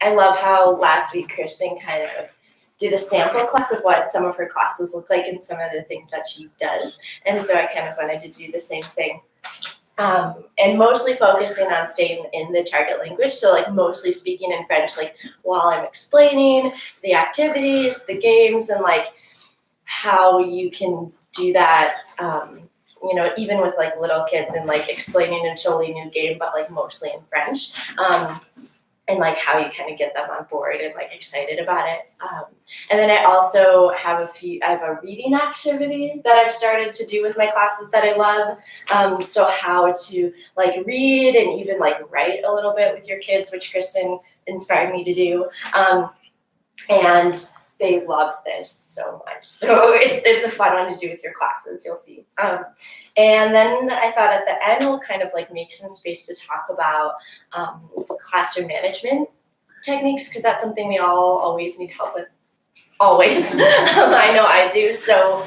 I love how last week Kristen kind of did a sample class of what some of her classes look like and some of the things that she does. And so I kind of wanted to do the same thing. And mostly focusing on staying in the target language. So like mostly speaking in French, like while I'm explaining the activities, the games, and like how you can do that, even with like little kids and like explaining a totally new game, but like mostly in French. And like how you kind of get them on board and like excited about it. And then I also have I have a reading activity that I've started to do with my classes that I love. So how to like read and even like write a little bit with your kids, which Kristen inspired me to do. And they love this so much. So it's a fun one to do with your classes, you'll see. And then I thought at the end we'll kind of like make some space to talk about classroom management techniques, because that's something we all always need help with. Always. I know I do. So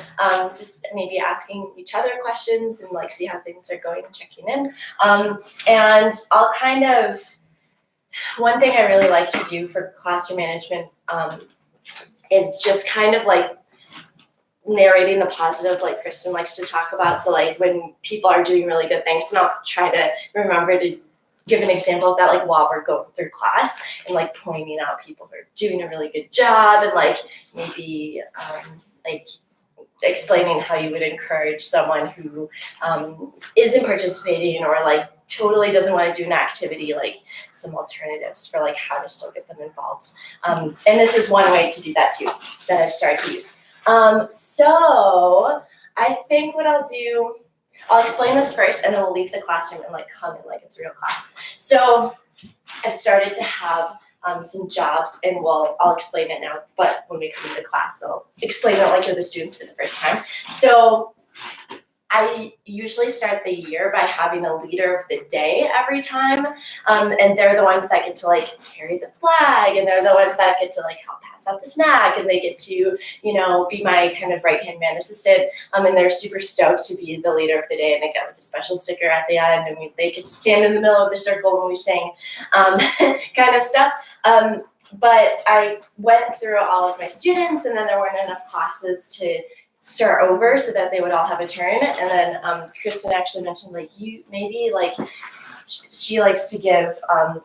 just maybe asking each other questions and like see how things are going and checking in. And I'll kind of, one thing I really like to do for classroom management is just kind of like narrating the positive, like Kristen likes to talk about. So like when people are doing really good things, not try to remember to give an example of that like while we're going through class and like pointing out people who are doing a really good job and like maybe like explaining how you would encourage someone who isn't participating or like totally doesn't want to do an activity, like some alternatives for like how to still get them involved. And this is one way to do that too, that I've started to use. So I think what I'll do, I'll explain this first and then we'll leave the classroom and like come in like it's a real class. So I've started to have some jobs, and I'll explain it now, but when we come into class, I'll explain it like you're the students for the first time. So I usually start the year by having a leader of the day every time, and they're the ones that get to like carry the flag, and they're the ones that get to like help pass out the snack, and they get to, be my kind of right-hand man assistant, and they're super stoked to be the leader of the day, and they get like a special sticker at the end, and they get to stand in the middle of the circle when we sing, kind of stuff. But I went through all of my students, and then there weren't enough classes to start over so that they would all have a turn. And then Kristen actually mentioned like you maybe like she likes to give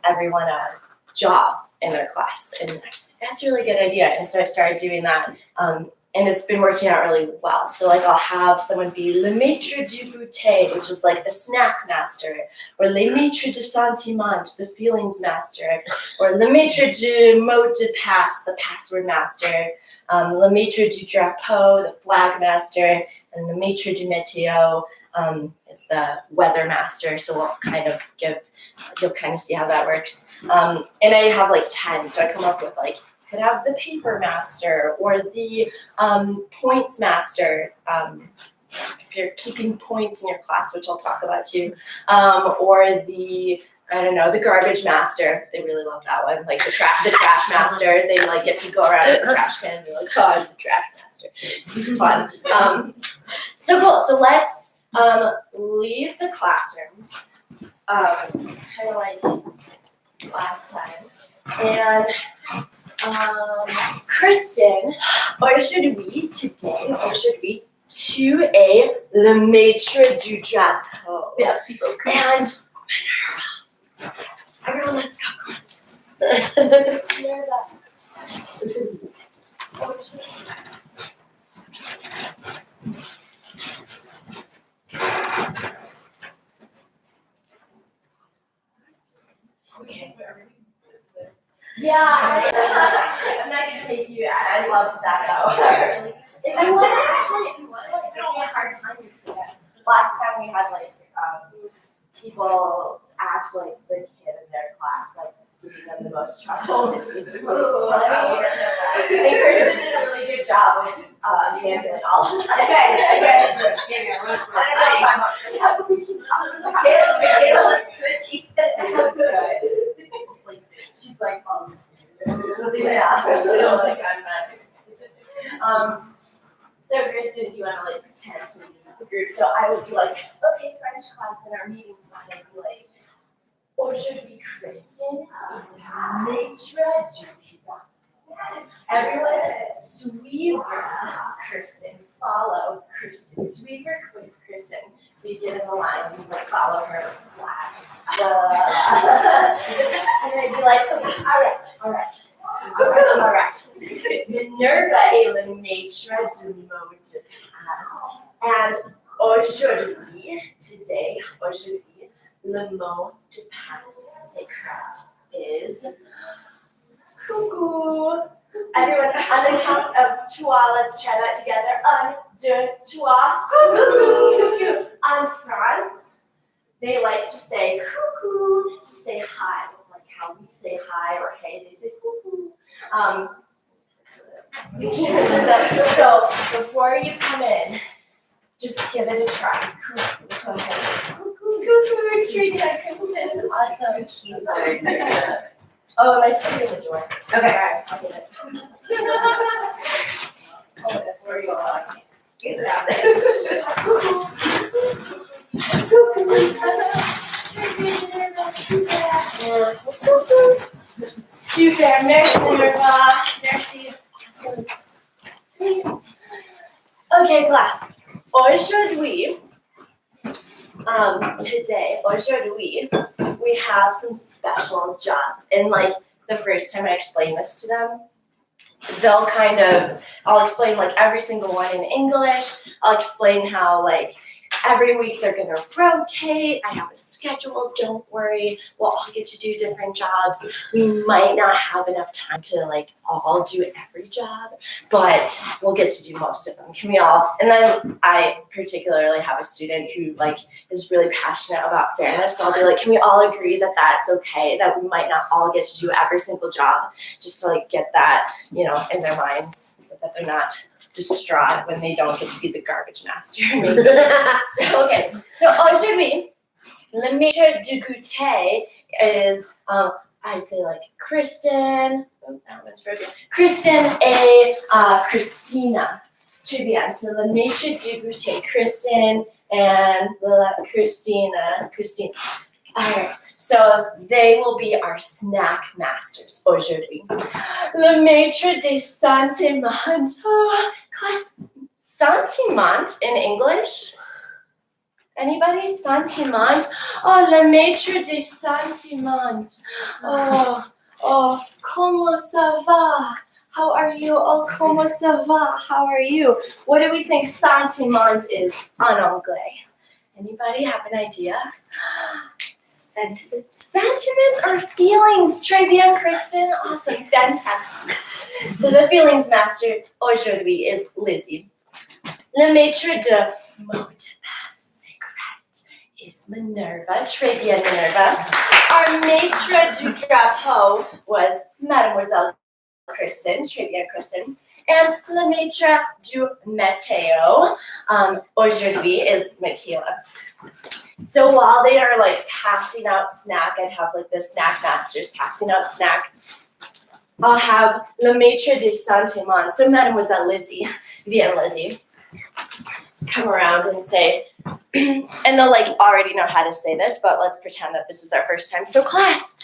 everyone a job in their class, and I was like, that's a really good idea. And so I started doing that, and it's been working out really well. So like I'll have someone be le maître du goûter, which is like the snack master, or le maître du sentiment, the feelings master, or le maître du mot de passe, the password master, le maître du drapeau, the flag master, and the maître du météo is the weather master. So we'll kind of you'll kind of see how that works. And I have like 10, so I come up with like, you could have the paper master or the points master, if you're keeping points in your class, which I'll talk about too, or the garbage master. They really love that one. Like the trash master. They like get to go around with the trash can and be like, oh, I'm the trash master. It's fun. So cool. So let's leave the classroom, kind of like last time. And Kristen, or should we to a le maître du drapeau? Merci beaucoup. And Minerva. Everyone, let's go. Minerva. Okay. Yeah, I'm not gonna make you. I love that though. If you want to like, give me a hard time, you can. Last time we had like people act like the kid in their class that's giving them the most trouble. It's really funny. I think Kristen did a really good job with handling all of that. You guys gave me a run for it. I don't know if we can talk about Kayla and Tricky. That's good. She's like, yeah. Like I'm not. So Kristen, if you want to like pretend to be the group, so I would be like, okay, French class in our meeting slide, I'd be like, Aujourd'hui, Kristen, Matra Joshua. Everyone, suivre Kirsten, follow Kirsten, suivre Kristen. So you get in the line and you like follow her flag. And I'd be like, okay, all right. Minerva est le maître du mot de passe. And aujourd'hui, today, le mot de passe secret is cuckoo. Everyone, on the count of trois, let's try that together. Un, deux, trois, cuckoo. In France, they like to say cuckoo to say hi. It's like how we say hi or hey, they say cuckoo. So before you come in, just give it a try. Cuckoo. Cuckoo. Treat that, Kristen. Awesome. Cute. Oh, am I still in the door? Okay. All right, I'll get it. Oh, that's where you are. Get it out there. Super. Merci, Minerva. Merci. Awesome. Please. Okay, class. Aujourd'hui, aujourd'hui, we have some special jobs. And like the first time I explained this to them, I'll explain like every single one in English. I'll explain how like every week they're gonna rotate. I have a schedule, don't worry. We'll all get to do different jobs. We might not have enough time to like all do every job, but we'll get to do most of them. Can we all? And then I particularly have a student who like is really passionate about fairness. So I'll be like, can we all agree that that's okay, that we might not all get to do every single job, just to like get that, you know, in their minds so that they're not distraught when they don't get to be the garbage master. So, okay. So aujourd'hui, le maître du goûter is, I'd say like Kristen, oh, that one's broken. Kristen et Christina. Très bien. So le maître du goûter, Kristen and Christina. Alright, so they will be our snack masters aujourd'hui. Le maître des sentiments. Oh, class, sentiment in English? Anybody? Sentiment? Oh, le maître des sentiments. Oh, comment ça va? How are you? Oh, comment ça va? How are you? What do we think sentiment is en anglais? Anybody have an idea? Sentiments are feelings. Très bien, Kristen. Awesome. Fantastic. So the feelings master aujourd'hui is Lizzie. Le maître de mot de passe secret is Minerva. Très bien, Minerva. Our maître du drapeau was Mademoiselle Kristen. Très bien, Kristen. And le maître du météo aujourd'hui is Michaela. So while they are like passing out snack, I'd have like the snack masters passing out snack. I'll have le maître des sentiments. So Mademoiselle Lizzie, viens Lizzie, come around and say, and they'll like already know how to say this, but let's pretend that this is our first time. So class,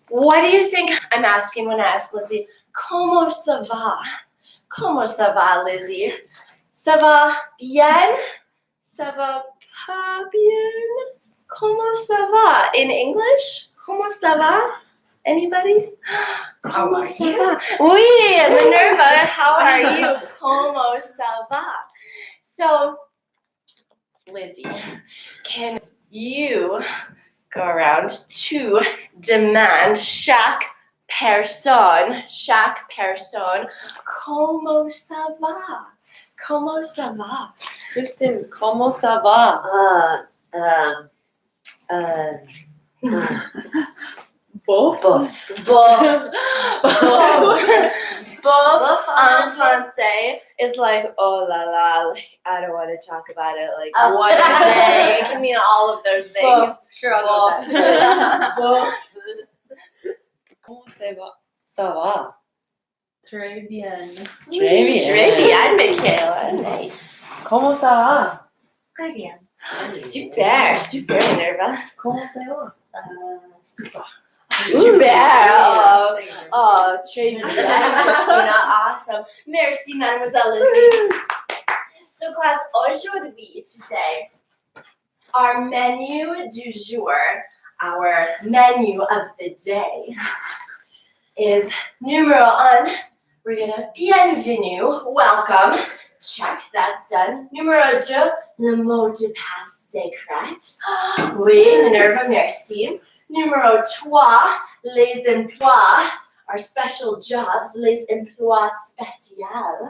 what do you think I'm asking when I ask Lizzie, comment ça va? Comment ça va, Lizzie? Ça va bien? Ça va pas bien? Comment ça va? In English? Comment ça va? Anybody? Comment ça va? Oui, Minerva, how are you? Comment ça va? So, Lizzie, can you go around to demand chaque personne, comment ça va? Comment ça va? Kristen, comment ça va? Bof en français is like, oh la la, like, I don't want to talk about it, like, what a day. It can mean all of those things. Bof. Sure, I'll know that. Bof. Comment ça va? Ça va. Très bien. Très bien. Très bien, Michaela. Nice. Comment ça va? Très bien. Super, super, Minerva. Comment ça va? Super. Super. Oh, très bien, Christina. Awesome. Merci, Mademoiselle Lizzie. So, class, aujourd'hui, today, our menu du jour, our menu of the day, is numero un. We're gonna bienvenue, welcome. Check, that's done. Numero deux, le mot de passe secret. Oui, Minerva, merci. Numero trois, les emplois, our special jobs, les emplois spéciaux.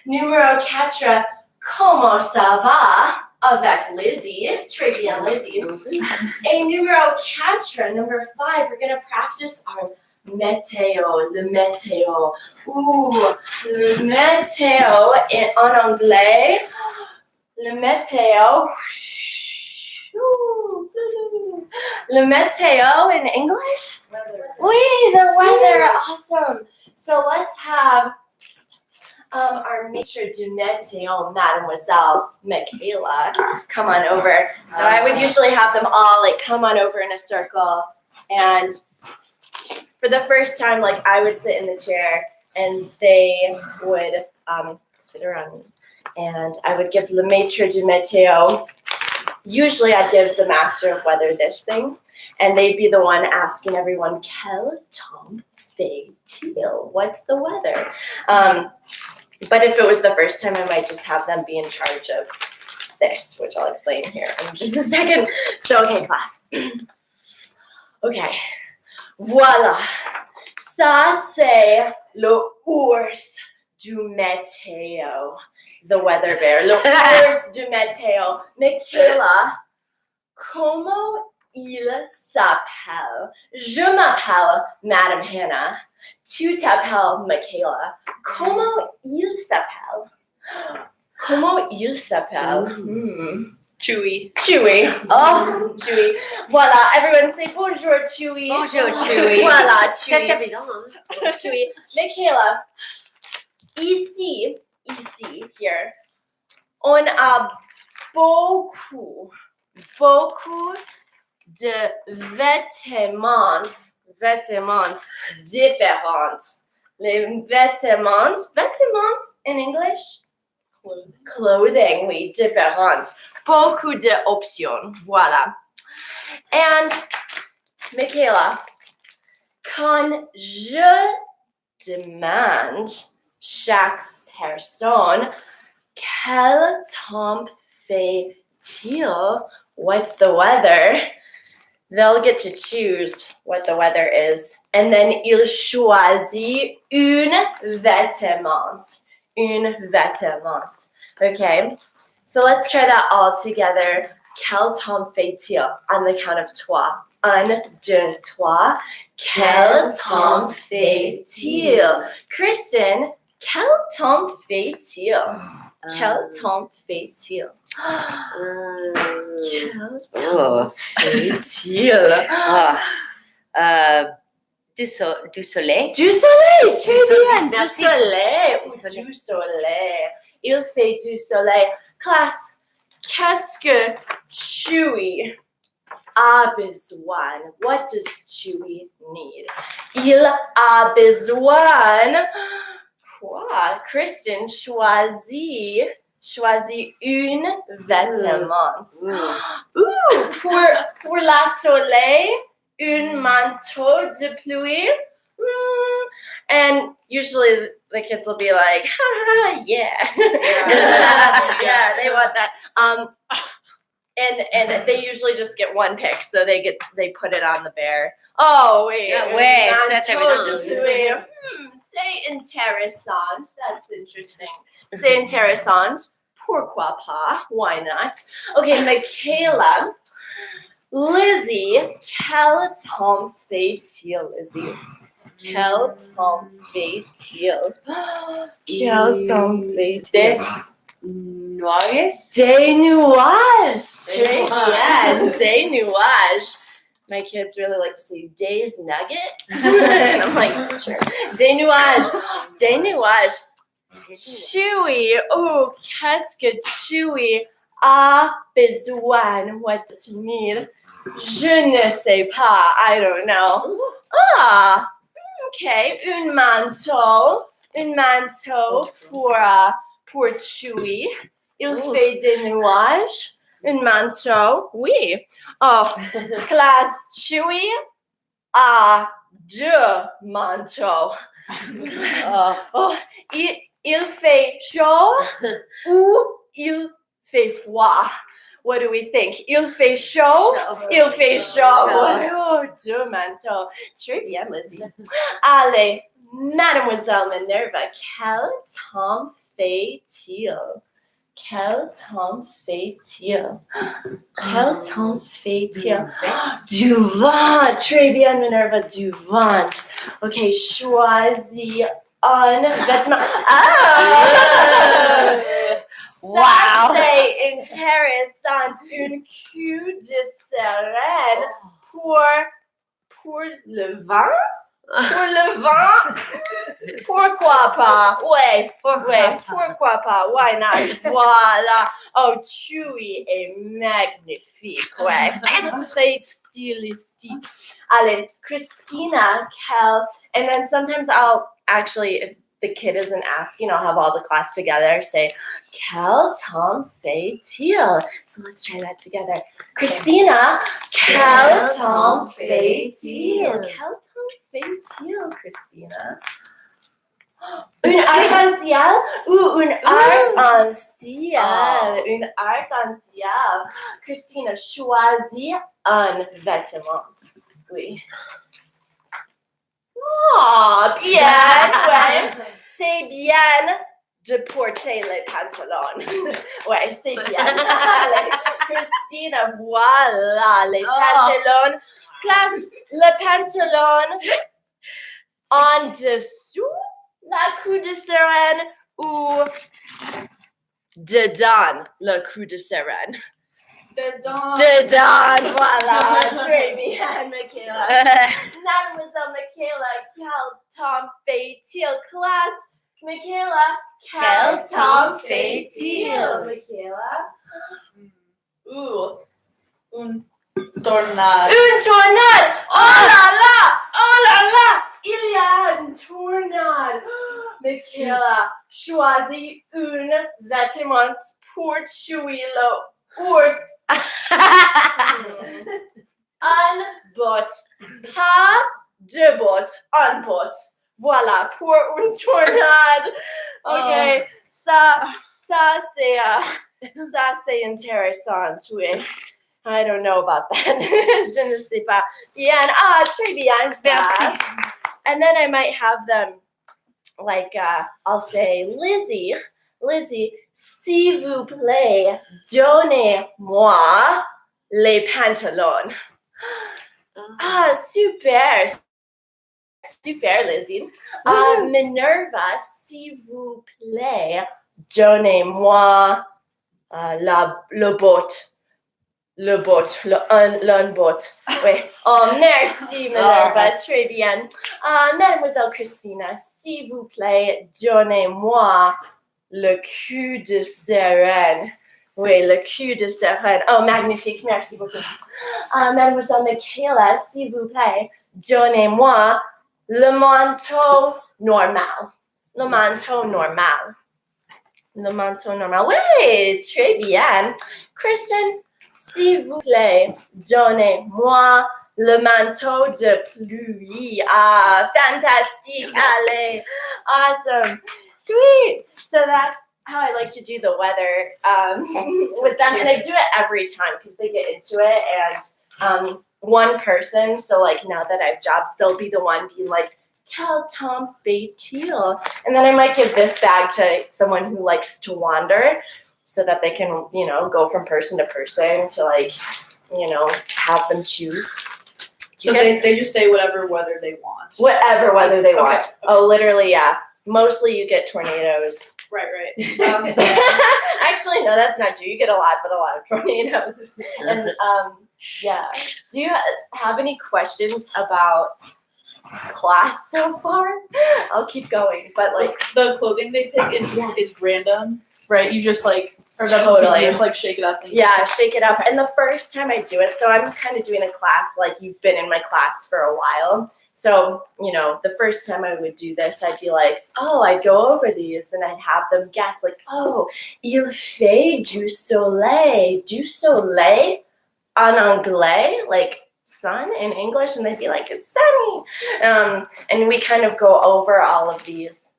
Numero quatre, comment ça va avec Lizzie? Très bien, Lizzie. Et numero quatre, number five, we're gonna practice our météo, le météo. Ooh, le météo en anglais. Le météo. Le météo in English? Oui, the weather. Awesome. So let's have our maître du météo, Mademoiselle Michaela, come on over. So I would usually have them all like come on over in a circle, and for the first time, like I would sit in the chair and they would sit around me, and I would give le maître du météo. Usually I'd give the master of weather this thing, and they'd be the one asking everyone, quel temps fait-il? What's the weather? But if it was the first time, I might just have them be in charge of this, which I'll explain here in just a second. So, okay, class. Okay. Voilà. Ça, c'est le ours du météo. The weather bear. Le ours du météo. Michaela, comment il s'appelle? Je m'appelle Madame Hannah. Tu t'appelles Michaela. Comment il s'appelle? Comment il s'appelle? Chewy. Chewy. Oh, Chewy. Voilà, everyone say bonjour, Chewy. Bonjour, Chewy. Voilà, C'est Chewy. évident, hein? Chewy. Michaela, ici, here, on a beaucoup de vêtements différents. Les vêtements in English? Clothing, oui, différentes. Beaucoup d'options, voilà. And, Michaela, quand je demande chaque personne, quel temps fait-il? What's the weather? They'll get to choose what the weather is. And then il choisit une vêtement. Okay, so let's try that all together. Quel temps fait-il? On the count of trois. 1, 2, 3. Quel temps fait-il? Kristen, quel temps fait-il? Quel temps fait-il? Quel temps fait-il? Du soleil. Du soleil, très bien. Du Merci. soleil. Du soleil. Du soleil. Il fait du soleil. Classe, qu'est-ce que Chewy a besoin? What does Chewy need? Il a besoin. Quoi? Kristen, choisis une vêtement. Ooh, pour la soleil, un manteau de pluie. And usually the kids will be like, ha, yeah. Yeah, they want that. And they usually just get one pick, so they put it on the bear. Oh wait, Yeah, wait, c'est manteau de évident. pluie. C'est intéressant. That's interesting. C'est intéressant. Pourquoi pas? Why not? Okay, Michaela. Lizzie, quel temps fait-il, Lizzie? Quel temps fait-il? Quel temps fait-il? Nuages. Des nuages. Des Très nuages. bien. Des nuages. My kids really like to say days nuggets. And I'm like, sure. Des nuages. Des nuages. Chewy. Oh, qu'est-ce que Chewy a besoin. What does it mean? Je ne sais pas. I don't know. Ah, okay. Un manteau pour Chewy. Il fait des nuages. Un manteau, oui. Oh, classe Chewy a deux manteaux. Oh, il fait chaud ou il fait froid. What do we think? Il fait chaud. Il fait chaud. Oh, deux manteaux. Très bien, Lizzie. Allez, Mademoiselle Minerva, quel temps fait-il? Quel temps fait-il? Quel temps fait-il? Du vent. Très bien, Minerva, du vent. Ok, choisis un vêtement. Ah! Wow. Ça, c'est intéressant. Une queue de sirène pour le vent? Pour le vent? Pourquoi pas? Ouais, pourquoi pas? Why not? Voilà. Oh, Chewy est magnifique. Ouais, très stylistique. Allez, Christina, Kel, and then sometimes I'll actually, if the kid isn't asking, I'll have all the class together say, quel temps fait-il? So let's try that together. Christina, quel temps fait-il? Quel temps fait-il, Christina? Un arc-en-ciel ou un arc-en-ciel? Un arc-en-ciel. Christina, choisis un vêtement. Oui. Oh, bien, ouais. C'est bien de porter les pantalons. Ouais, c'est bien. Allez, Christina, voilà, les pantalons. Classe, le pantalon en dessous la queue de sirène ou dedans la queue de sirène? Dedans, voilà. Très bien, Michaela. Mademoiselle Michaela, quel temps fait-il? Classe, Michaela, quel temps fait-il? Michaela? Ooh. Un tornado. Une tornade! Oh là là! Oh là là! Il y a une tornade! Michaela, choisis un vêtement pour tuer l'ours. Un bot. Pas deux bottes. Un bot. Voilà, pour une tornade. Ok, ça c'est intéressant, tuer. I don't know about that. Je ne sais pas. Bien. Ah, très bien. Merci. And then I might have them, like, I'll say, Lizzie, s'il vous plaît, donnez-moi les pantalons. Ah, super. Super, Lizzie. Minerva, s'il vous plaît, donnez-moi le bot. Le bot, l'un bot. Oui. Oh, merci, Minerva. Très bien. Mademoiselle Christina, s'il vous plaît, donnez-moi le cul de sirène. Oui, le cul de sirène. Oh, magnifique. Merci beaucoup. Mademoiselle Michaela, s'il vous plaît, donnez-moi le manteau normal. Le manteau normal. Le manteau normal. Oui, très bien. Kristen, s'il vous plaît, donnez-moi le manteau de pluie. Ah, fantastique. Allez. Awesome. Sweet. So that's how I like to do the weather with them. And I do it every time because they get into it. And one person, so like now that I have jobs, they'll be the one being like, quel temps fait-il? And then I might give this bag to someone who likes to wander so that they can, go from person to person to like, have them choose. So they just say whatever weather they want. Whatever weather they want. Okay. Oh, literally, yeah. Mostly you get tornadoes. Right. Actually, no, that's not true. You get a lot of tornadoes. And yeah. Do you have any questions about class so far? I'll keep going, but like the clothing they pick is random, right? You just like Or doesn't seem Totally. to just like shake it up. And Yeah, shake it up. And the first time I do it, so I'm kind of doing a class like you've been in my class for a while. So, the first time I would do this, I'd be like, oh, I'd go over these and I'd have them guess, like, oh, il fait du soleil en anglais, like sun in English. And they'd be like, it's sunny. And we kind of go over all of these.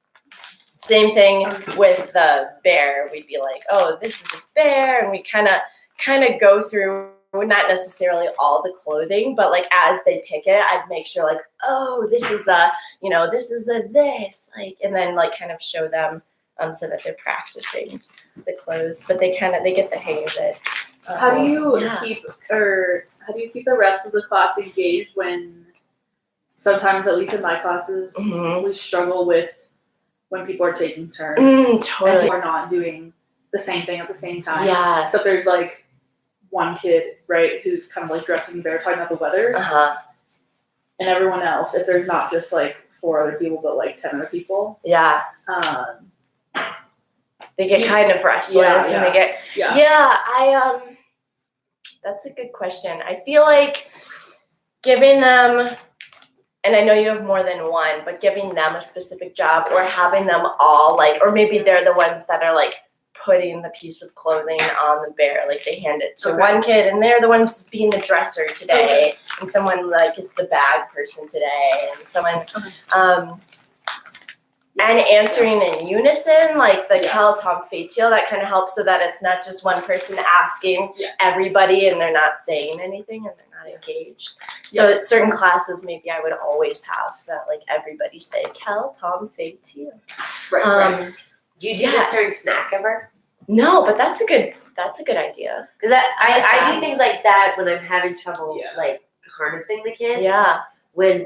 Same thing with the bear. We'd be like, oh, this is a bear. And we kind of go through, not necessarily all the clothing, but like as they pick it, I'd make sure like, oh, this is a this, like, and then like kind of show them so that they're practicing the clothes, but they get the hang of it. How do you Yeah. keep the rest of the class engaged when sometimes, at least in my classes, Mhm. we struggle with when people are taking turns and Totally. people are not doing the same thing at the same time. Yeah. So if there's like one kid, right, who's kind of like dressing the bear, talking about the weather, Uh-huh. and everyone else, if there's not just like 4 other people but like 10 other people, Yeah. They get kind of restless and they get that's a good question. I feel like giving them, and I know you have more than one, but giving them a specific job or having them all like, or maybe they're the ones that are like putting the piece of clothing on the bear, like they hand it to one kid and they're the ones being the dresser today, and someone like is the bag person today, and someone and answering in unison, like the Kel Tom Fatio, that kind of helps so that it's not just one person asking everybody and they're not saying anything and they're not engaged. So at certain classes, maybe I would always have that, like everybody say Kel Tom Fatio. Right. Do you do this during snack ever? No, but that's a good idea. Because I do things like that when I'm having trouble like harnessing the kids. Yeah. When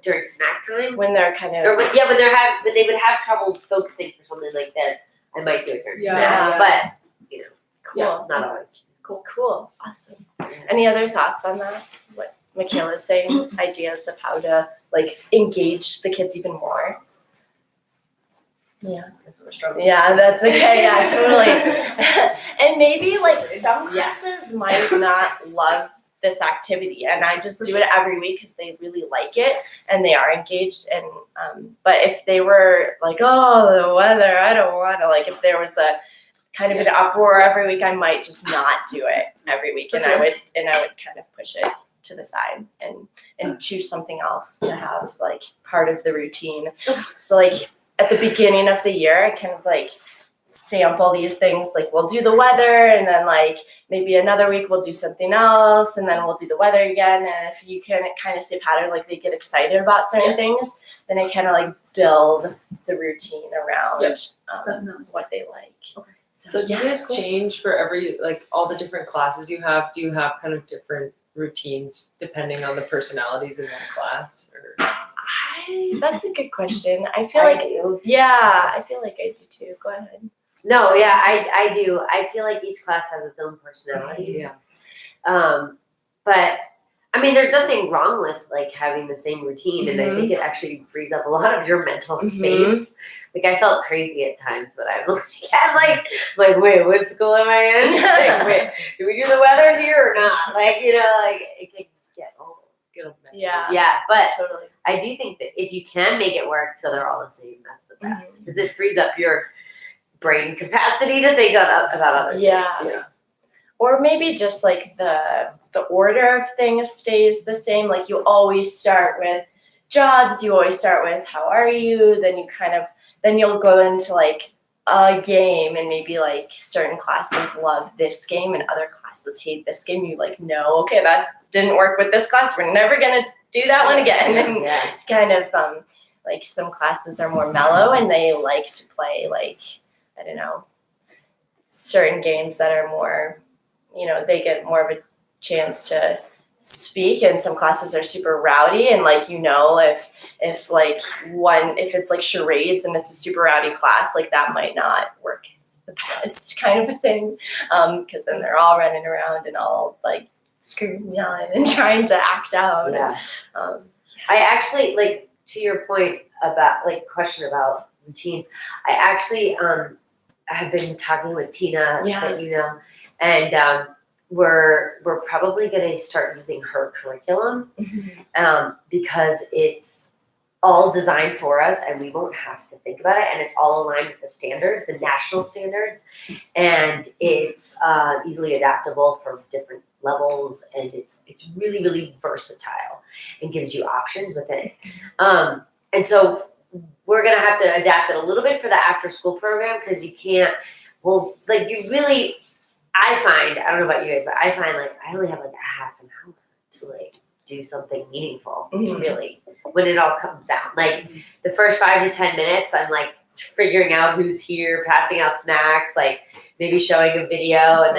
during snack time. When they're kind of Or when they would have trouble focusing for something like this, I might do it during snack. But cool. Not always. Cool. Awesome. Any other thoughts on that? What Michaela's saying, ideas of how to like engage the kids even more. Yeah. That's what we're struggling. Yeah, that's okay. Yeah, totally. And maybe like some classes might not love this activity, and I just do it every week because they really like it and they are engaged. And but if they were like, oh, the weather, I don't want to, like if there was a kind of an uproar every week, I might just not do it every week, and I would kind of push it to the side and choose something else to have like part of the routine. So like at the beginning of the year, I kind of like sample these things, like we'll do the weather, and then like maybe another week we'll do something else, and then we'll do the weather again. And if you can kind of see a pattern, like they get excited about certain things, then I kind of like build the routine around what they like. Okay. So do you guys change for every, like all the different classes you have? Do you have kind of different routines depending on the personalities in that class? Or? That's a good question. I feel like I feel like I do too. Go ahead. No, yeah, I do. I feel like each class has its own personality. Yeah. But I mean, there's nothing wrong with like having the same routine, and I think it actually frees up a lot of your mental space. Like I felt crazy at times, but I'm like, wait, what school am I in? Like, wait, do we do the weather here or not? Like, like it can get old. Yeah, but Totally. I do think that if you can make it work so they're all the same, that's the best, because it frees up your brain capacity to think about other things. Yeah. Or maybe just like the order of things stays the same. Like you always start with jobs, you always start with how are you, then you'll go into like a game, and maybe like certain classes love this game and other classes hate this game. You like, no, okay, that didn't work with this class, we're never gonna do that one again. And it's kind of like some classes are more mellow and they like to play like, I don't know, certain games that are more, they get more of a chance to speak, and some classes are super rowdy, and like if it's like charades and it's a super rowdy class, like that might not work the best kind of a thing, because then they're all running around and all like screaming, yelling, and trying to act out. I actually, like, to your point about like question about routines, I actually have been talking with Tina, Yeah. that you know, and we're probably going to start using her curriculum because it's all designed for us and we won't have to think about it, and it's all aligned with the standards, the national standards, and it's easily adaptable for different levels, and it's really, really versatile and gives you options within it. And so we're gonna have to adapt it a little bit for the after school program because you can't, well, like you really, I find, I don't know about you guys, but I find like I only have like a half an hour to like do something meaningful, really, when it all comes down. Like the first 5 to 10 minutes, I'm like figuring out who's here, passing out snacks, like maybe showing a video, and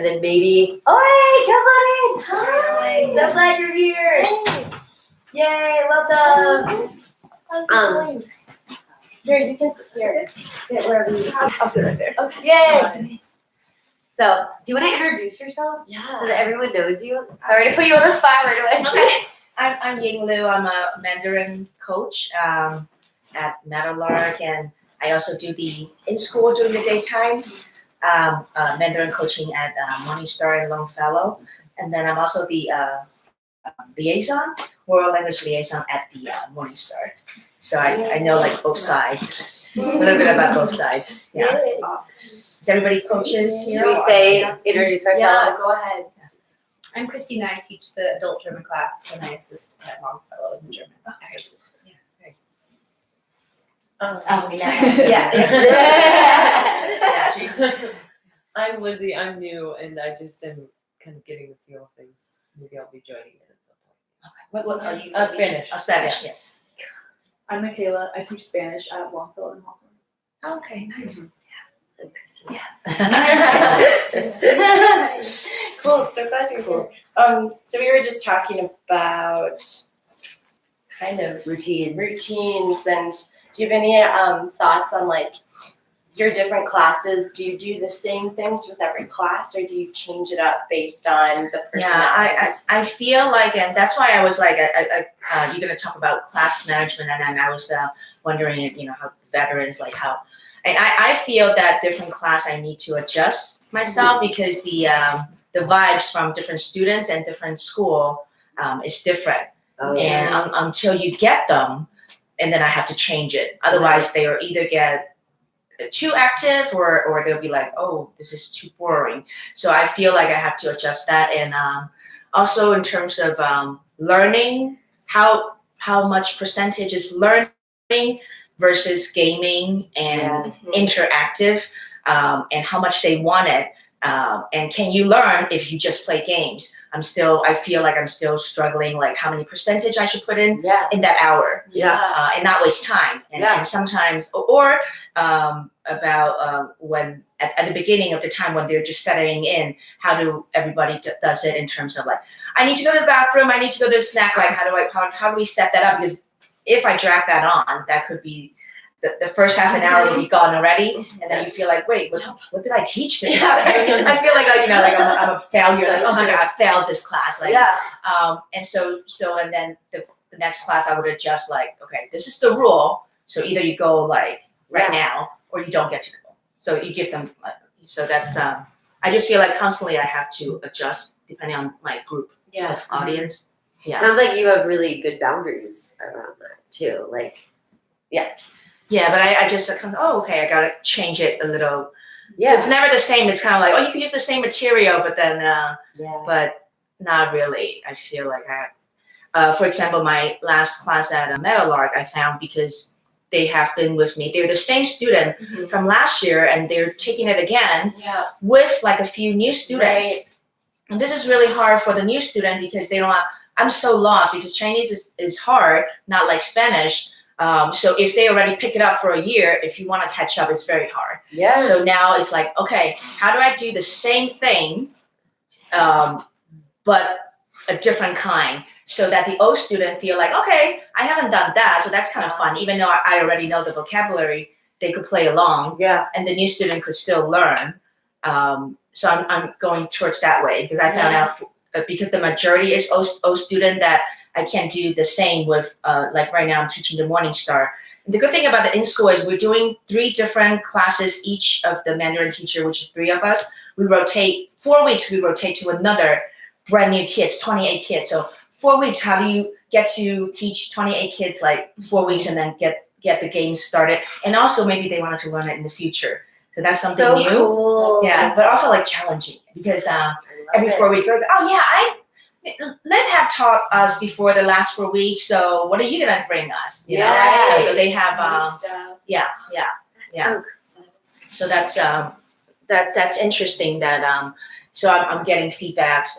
then maybe, oh hey, come on in. Hi, so glad you're here. Yay, welcome. Here, you can sit here. Sit wherever you. I'll sit right there. Okay. Yay. So, do you want to introduce yourself Yeah. so that everyone knows you? Sorry to put you on the spot right away. Okay. I'm Ying Liu. I'm a Mandarin coach at Meadowlark, and I also do the in school during the daytime Mandarin coaching at Morningstar and Longfellow, and then I'm also the liaison, world language liaison at the Morningstar. So I know like both sides, a little bit about both sides. Yeah. Is everybody coaches here? Should we say introduce Yeah, ourselves? go ahead. I'm Christina. I teach the adult German class and I assist at Longfellow in German. I'm Lizzie. I'm new, and I just am kind of getting the feel of things. Maybe I'll be joining in at some point. What are you? Spanish. Spanish, yes. I'm Michaela. I teach Spanish at Longfellow in Hong Kong. Okay, nice. Cool, so glad you're here. So we were just talking about kind of Routine. routines, and do you have any thoughts on like your different classes? Do you do the same things with every class, or do you change it up based on the personalities? I feel like, and that's why I was like, you're gonna talk about class management, and then I was wondering, you know, how veterans, like how, and I feel that different class I need to adjust myself because the vibes from different students and different school is different, and until you get them, and then I have to change it. Otherwise, they will either get too active or they'll be like, oh, this is too boring. So I feel like I have to adjust that, and also in terms of learning, how much percentage is learning versus gaming and interactive, and how much they want it, and can you learn if you just play games? I feel like I'm still struggling, like how many percentage I should put in that hour, and not waste time. And sometimes, or about when at the beginning of the time when they're just settling in, how do everybody does it in terms of like, I need to go to the bathroom, I need to go to the snack, like how do we set that up? Because if I drag that on, that could be the first half an hour will be gone already, and then you feel like, wait, what did I teach them? I feel like you know, like I'm a failure. Like, oh my god, I failed this class. Like, and so and then the next class I would adjust. Like, okay, this is the rule. So either you go like right now, or you don't get to go. So you give them. So that's. I just feel like constantly I have to adjust depending on my group of audience. Yeah. Sounds like you have really good boundaries around that too. Like, Yeah, but I just kind of, oh, okay, I gotta change it a little. yeah, So it's never the same. It's kind of like, oh, you can use the same material, but then, but not really. I feel like for example, my last class at Meadowlark, I found because they have been with me, they're the same student from last year, and they're taking it again with like a few new students. Right. And this is really hard for the new student because they don't want, I'm so lost because Chinese is hard, not like Spanish. So if they already pick it up for a year, if you want to catch up, it's very hard. yeah. So now it's like, okay, how do I do the same thing, but a different kind, so that the old student feel like, okay, I haven't done that, so that's kind of fun. Even though I already know the vocabulary, they could play along, Yeah. and the new student could still learn. So I'm going towards that way because I found out because the majority is old student that I can't do the same with like right now I'm teaching the Morning Star. The good thing about the in-school is we're doing 3 different classes, each of the Mandarin teacher, which is 3 of us. We rotate 4 weeks. We rotate to another brand new kids, 28 kids. So 4 weeks. How do you get to teach 28 kids like 4 weeks and then get the games started? And also maybe they wanted to learn it in the future. So that's something So new. cool. Yeah, but also like challenging because every 4 weeks we're like, oh yeah, Lynn have taught us before the last 4 weeks. So what are you gonna bring us? You know? Yeah. So they have New stuff. yeah. So So that's interesting that so I'm getting feedbacks.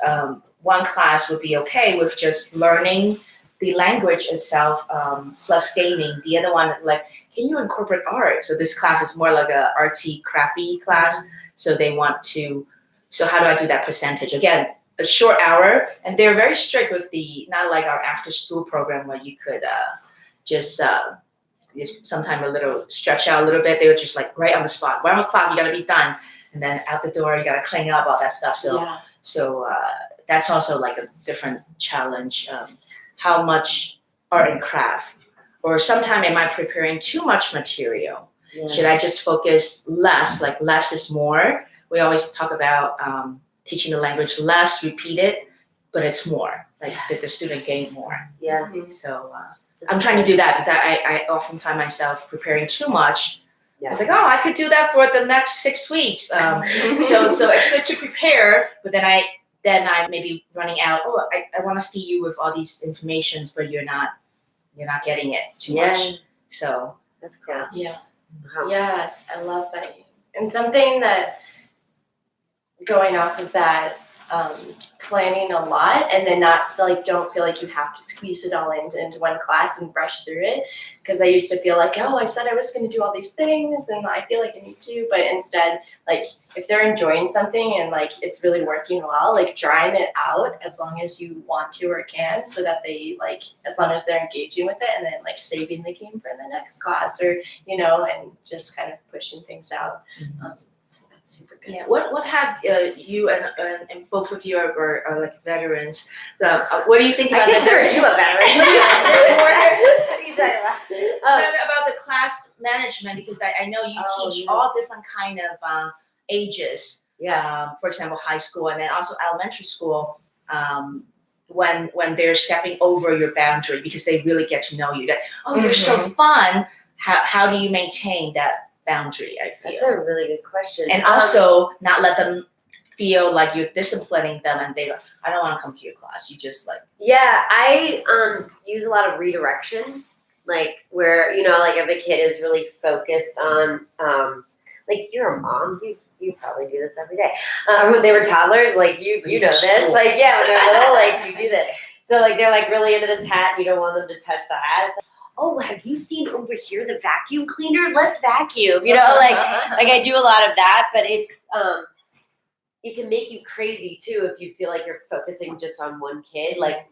One class would be okay with just learning the language itself plus gaming. The other one, like, can you incorporate art? So this class is more like a artsy, crafty class. So they want to. So how do I do that percentage? Again, a short hour, and they're very strict with not like our after school program where you could just sometime a little stretch out a little bit. They were just like right on the spot. 1 o'clock, you gotta be done, and then out the door, you gotta clean up all that stuff. So that's also like a different challenge. How much art and craft, or sometime am I preparing too much material? yeah. Should I just focus less? Like less is more. We always talk about teaching the language less, repeat it, but it's more. Like did the student gain more? Yeah. So I'm trying to do that because I often find myself preparing too much. Yeah. It's like, oh, I could do that for the next 6 weeks. So it's good to prepare, but then I maybe running out. Oh, I want to feed you with all these informations, but you're not getting it too much. So That's cool. Yeah. Wow. Yeah, I love that. And something that, going off of that, planning a lot and then don't feel like you have to squeeze it all into one class and brush through it. Because I used to feel like, oh, I said I was going to do all these things and I feel like I need to. But instead, like if they're enjoying something and like it's really working well, like drawing it out as long as you want to or can, so that they like, as long as they're engaging with it, and then like saving the game for the next class, or and just kind of pushing things out. So that's super good. yeah, what have you and both of you are like veterans? So what do you think about I consider you a veteran. What are you talking about? about the class management? Because I know you teach all different kind of ages. Yeah. For example, high school and then also elementary school. When they're stepping over your boundary because they really get to know you. That you're so fun. How do you maintain that boundary? I feel That's a really good question. and also not let them feel like you're disciplining them and I don't want to come to your class. You just like Yeah, I use a lot of redirection, like where like if a kid is really focused on like you're a mom, you probably do this every day. When they were toddlers, like you know this, like when they're little, like you do this. So like they're like really into this hat, and you don't want them to touch the hat. It's like, oh, have you seen over here the vacuum cleaner? Let's vacuum. Like I do a lot of that, but it's it can make you crazy too if you feel like you're focusing just on one kid. Like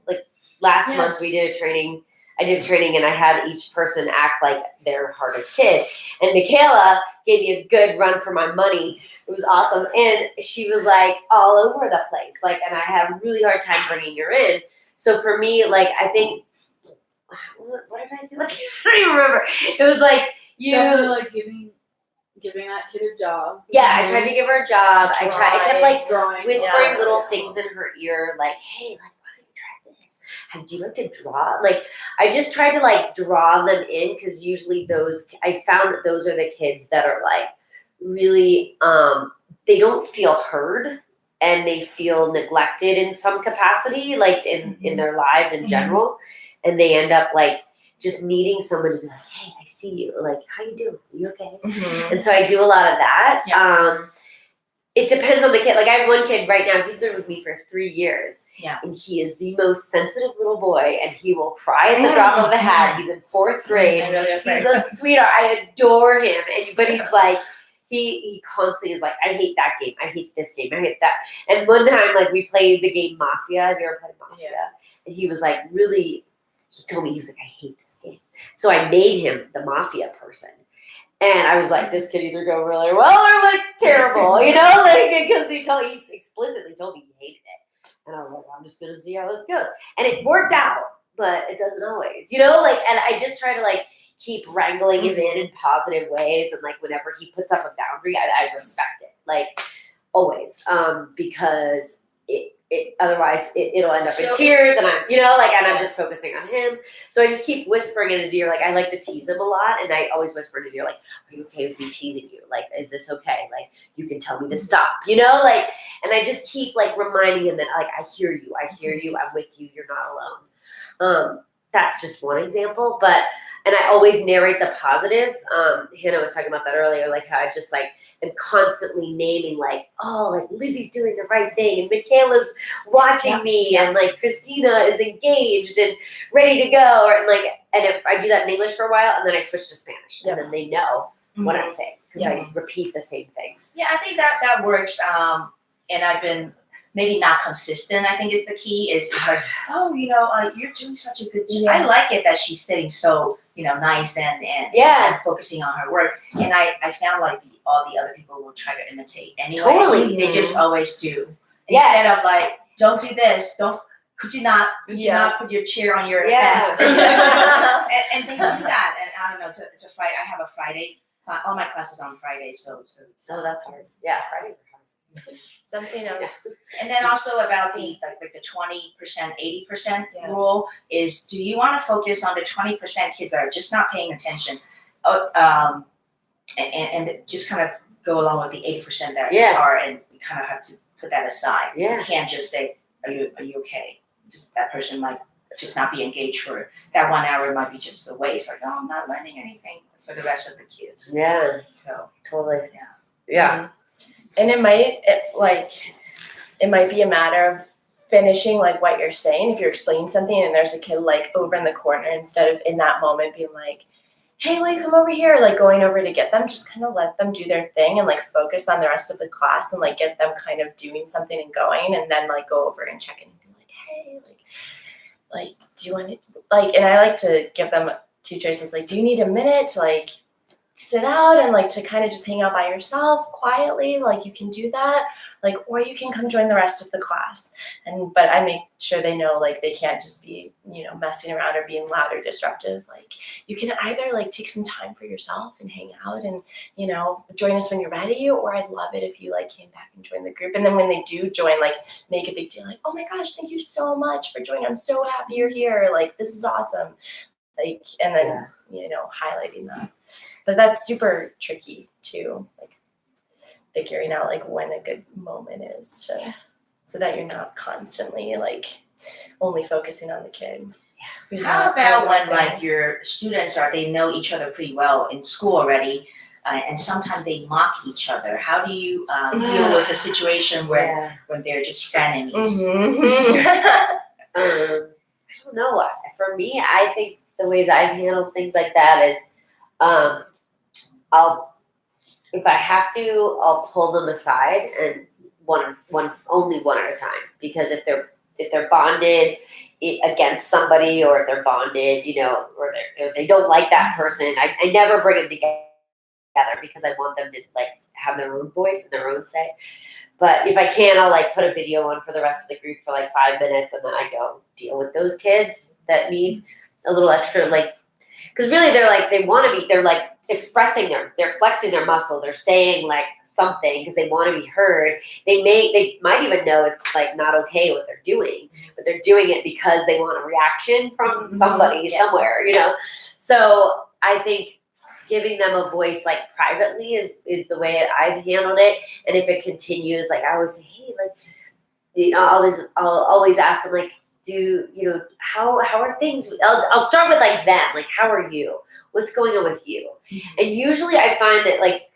last month we did a training. I did training and I had each person act like their hardest kid. And Michaela gave me a good run for my money. It was awesome. And she was like all over the place. Like, and I had a really hard time bringing her in. So for me, like, I think, what did I do? I don't even remember. It was like Definitely like giving that kid a job. Yeah, I tried to give her a job. I kept like drawing. whispering little things in her ear, like, hey, like, why don't you try this? Would you like to draw? Like, I just tried to like draw them in because usually I found that those are the kids that are like really, they don't feel heard and they feel neglected in some capacity, like in their lives in general. And they end up like just needing somebody to be like, hey, I see you. Like, how you doing? Are you okay? And so I do a lot of that. It depends on the kid. Like I have one kid right now, he's been with me for 3 years. Yeah. And he is the most sensitive little boy and he will cry at the drop of a hat. He's in 4th grade. He's a sweetheart. I adore him. But he's like, he constantly is like, I hate that game. I hate this game. I hate that. And one time, like we played the game Mafia. Have you ever played Mafia? Yeah. And he was like really, he told me, he was like, I hate this game. So I made him the Mafia person. And I was like, this could either go really well or like terrible, like because he explicitly told me he hated it. And I was like, I'm just gonna see how this goes. And it worked out. but it doesn't always, you know, like, and I just try to like keep wrangling him in positive ways. And like, whenever he puts up a boundary, I respect it, like always, because otherwise it'll end up in So- tears, and I'm, you know, like, and I'm just focusing on him. So I just keep whispering in his ear. Like, I like to tease him a lot, and I always whisper in his ear, like, are you okay with me teasing you? Like, is this okay? Like, you can tell me to stop, you know, like, and I just keep like reminding him that, like, I hear you, I'm with you, you're not alone. That's just one example, but, and I always narrate the positive. Hannah was talking about that earlier, like how I just like am constantly naming, like, oh, like Lizzie's doing the right thing, and Michaela's watching me, and like Christina is engaged and ready to go, or like, and if I do that in English for a while, and then I switch to Spanish, and then they know what I'm saying because Yes. I repeat the same things. Yeah, I think that works. And I've been maybe not consistent. I think is the key. Is like, oh, you're doing such a good job. Yeah. I like it that she's sitting so nice and Yeah. and focusing on her work. And I found like all the other people will try to imitate anyway. Totally. They just always do. Yeah. Instead of like, don't do this. Could you not put your chair on your Yeah. head? and they do that. And I don't know. It's a Friday. I have a Friday. All my classes are on Friday, so it's Oh, that's hard. Yeah, Fridays are hard. Something else. And then also about the 20%, 80% Yeah. rule is, do you want to focus on the 20% kids that are just not paying attention, and just kind of go along with the 80% that Yeah. are, and you kind of have to put that aside. Yeah. You can't just say, are you okay? Because that person might just not be engaged for that 1 hour. It might be just a waste. Like, oh, I'm not learning anything for the rest of the kids. Yeah, So totally. Yeah. Yeah. And it might be a matter of finishing like what you're saying. If you're explaining something and there's a kid like over in the corner, instead of in that moment being like, hey, will you come over here? Like going over to get them, just kind of let them do their thing and like focus on the rest of the class and like get them kind of doing something and going, and then like go over and check in and be like, hey, like do you want to like, and I like to give them two choices, like, do you need a minute to like sit out and like to kind of just hang out by yourself quietly, like you can do that, like, or you can come join the rest of the class. But I make sure they know like they can't just be messing around or being loud or disruptive. Like you can either like take some time for yourself and hang out and join us when you're ready, or I'd love it if you like came back and joined the group. And then when they do join, like make a big deal, like, oh my gosh, thank you so much for joining, I'm so happy you're here, like this is awesome, like, and then highlighting that. But that's super tricky too, like figuring out like when a good moment is so that you're not constantly like only focusing on the kid. who's how not about doing when their thing. like your students they know each other pretty well in school already, and sometimes they mock each other? How do you deal with the situation where when they're just frenemies? Mhm. I don't know. For me, I think the ways I've handled things like that is, if I have to, I'll pull them aside and only one at a time. Because if they're bonded against somebody, or if they're bonded, or they don't like that person, I never bring them together because I want them to like have their own voice and their own say. But if I can, I'll like put a video on for the rest of the group for like 5 minutes, and then I go deal with those kids that need a little extra, like, because really they're like expressing they're flexing their muscle, they're saying like something because they want to be heard. They might even know it's like not okay what they're doing, but they're doing it because they want a reaction from somebody somewhere, So I think giving them a voice like privately is the way I've handled it. And if it continues, like I always say, hey, like, I'll always ask them, like, how are things? I'll start with like them, like, how are you? What's going on with you? And usually I find that like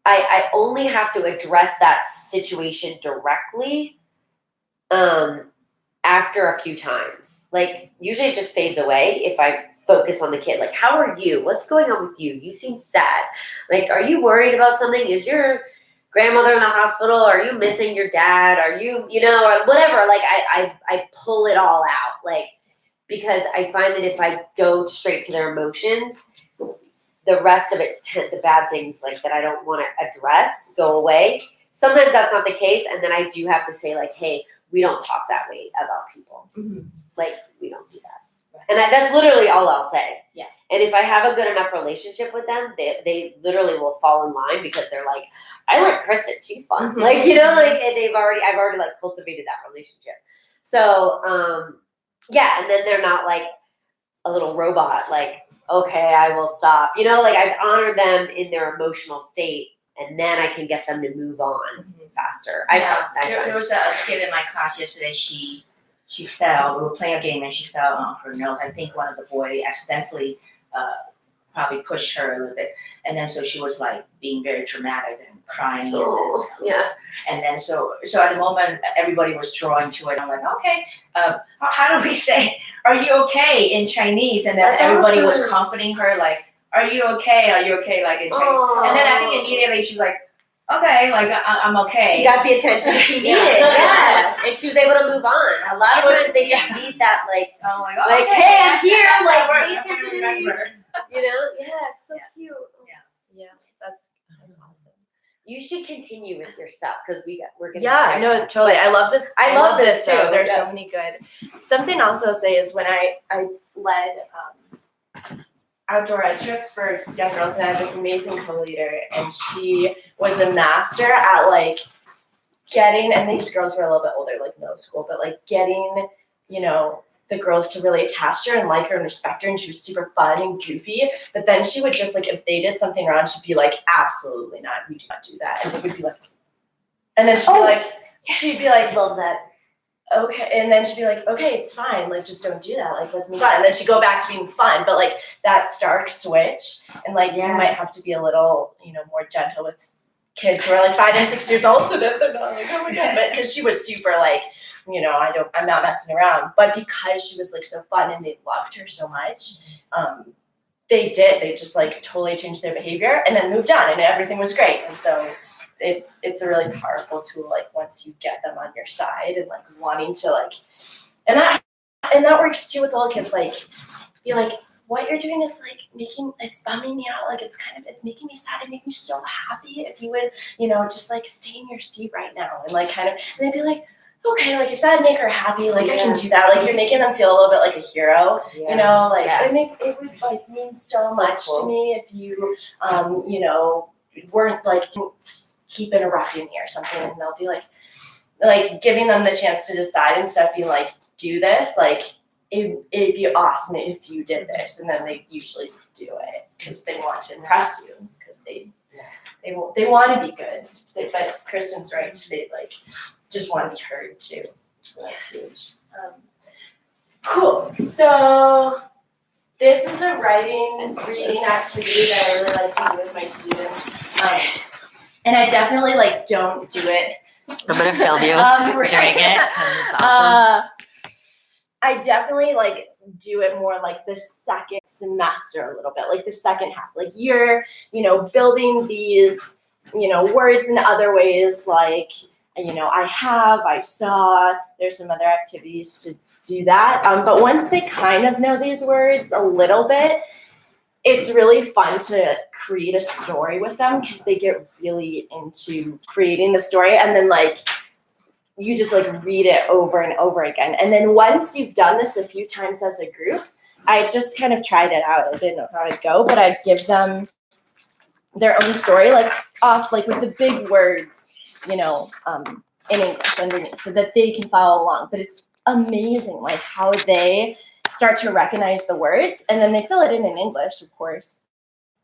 I only have to address that situation directly after a few times. Like usually it just fades away if I focus on the kid. Like, how are you? What's going on with you? You seem sad. Like, are you worried about something? Is your grandmother in the hospital? Are you missing your dad? Are you, or whatever? Like I pull it all out, like, because I find that if I go straight to their emotions, the rest of it, the bad things like that I don't want to address, go away. Sometimes that's not the case, and then I do have to say like, hey, we don't talk that way about people. Mhm. Like, we don't do that. And that's literally all I'll say. Yeah. And if I have a good enough relationship with them, they literally will fall in line because they're like, I like Kristen, she's fun. Mhm. Like, you know, like and I've already like cultivated that relationship. So yeah, and then they're not like a little robot, like, okay, I will stop. You know, like I've honored them in their emotional state, and then I can get them to move on faster. There was a kid in my class yesterday. She fell. We were playing a game and she fell on her nose. I think one of the boys accidentally probably pushed her a little bit, and then so she was like being very dramatic and crying. Oh, yeah. And then so at the moment everybody was drawn to it. I'm like, okay, how do we say "Are you okay" in Chinese? And then That's everybody was awesome. comforting her like, "Are you okay? Are you okay?" Like in Chinese. And then I think immediately she's like, okay, like I'm okay. She got the attention she needed. Yeah. Yes. And she was able to move on. A lot of times they just need that, like, So I'm like, like, okay, hey, I'm here, that like, works. pay I'm gonna attention to me. remember. You know? Yeah, it's so Yeah. cute. Yeah, that's awesome. You should continue with your stuff because we're gonna. Yeah, start no, that. totally. I love this. I love this though. too, There's yeah. so many good. Something else I'll say is when I led outdoor ed trips for young girls, and I had this amazing co-leader, and she was a master at like getting, and these girls were a little bit older, like middle school, but like getting, you know, the girls to really attach to her and like her and respect her, and she was super fun and goofy. But then she would just like, if they did something wrong, she'd be like, absolutely not, we do not do that. And they would be like, and then she'd be like, Love that. okay, and then she'd be like, okay, it's fine, like just don't do that, like let's move on. And then she'd go back to being fun, but like that stark switch, and like Yeah. you might have to be a little, you know, more gentle with kids who are like 5 and 6 years old, so that they're not like, oh my god. But because she was super like, you know, I'm not messing around. But because she was like so fun and they loved her so much, they just like totally changed their behavior and then moved on, and everything was great. And so it's a really powerful tool, like once you get them on your side and like wanting to like, and that works too with little kids, like be like, what you're doing is like it's bumming me out, like it's making me sad, it made me so happy if you would, you know, just like stay in your seat right now, and like kind of, and they'd be like, okay, like if that'd make her happy, like I can do that, like you're making them feel a little bit like a hero. You know, like it would like mean so much cool. to me if you you know, weren't like didn't keep interrupting me or something, and they'll be like giving them the chance to decide and stuff, being like, do this, like it'd be awesome if you did this, and then they usually do it because they want to impress you, because they want to be good. But Kristen's right, they like just want to be heard too, so that's huge. Cool. So this is a writing reading activity that I really like to do with my students, and I definitely like don't do it. I'm gonna film you Right. doing it 'cause it's awesome. I definitely like do it more like the second semester a little bit, like the second half. Like you're, you know, building these, you know, words in other ways, like, you know, I saw, there's some other activities to do that. But once they kind of know these words a little bit, it's really fun to create a story with them because they get really into creating the story, and then like you just like read it over and over again. And then once you've done this a few times as a group, I just kind of tried it out. I didn't know how it'd go, but I'd give them their own story, like off, like with the big words, you know, in English underneath, so that they can follow along. But it's amazing, like how they start to recognize the words, and then they fill it in English, of course,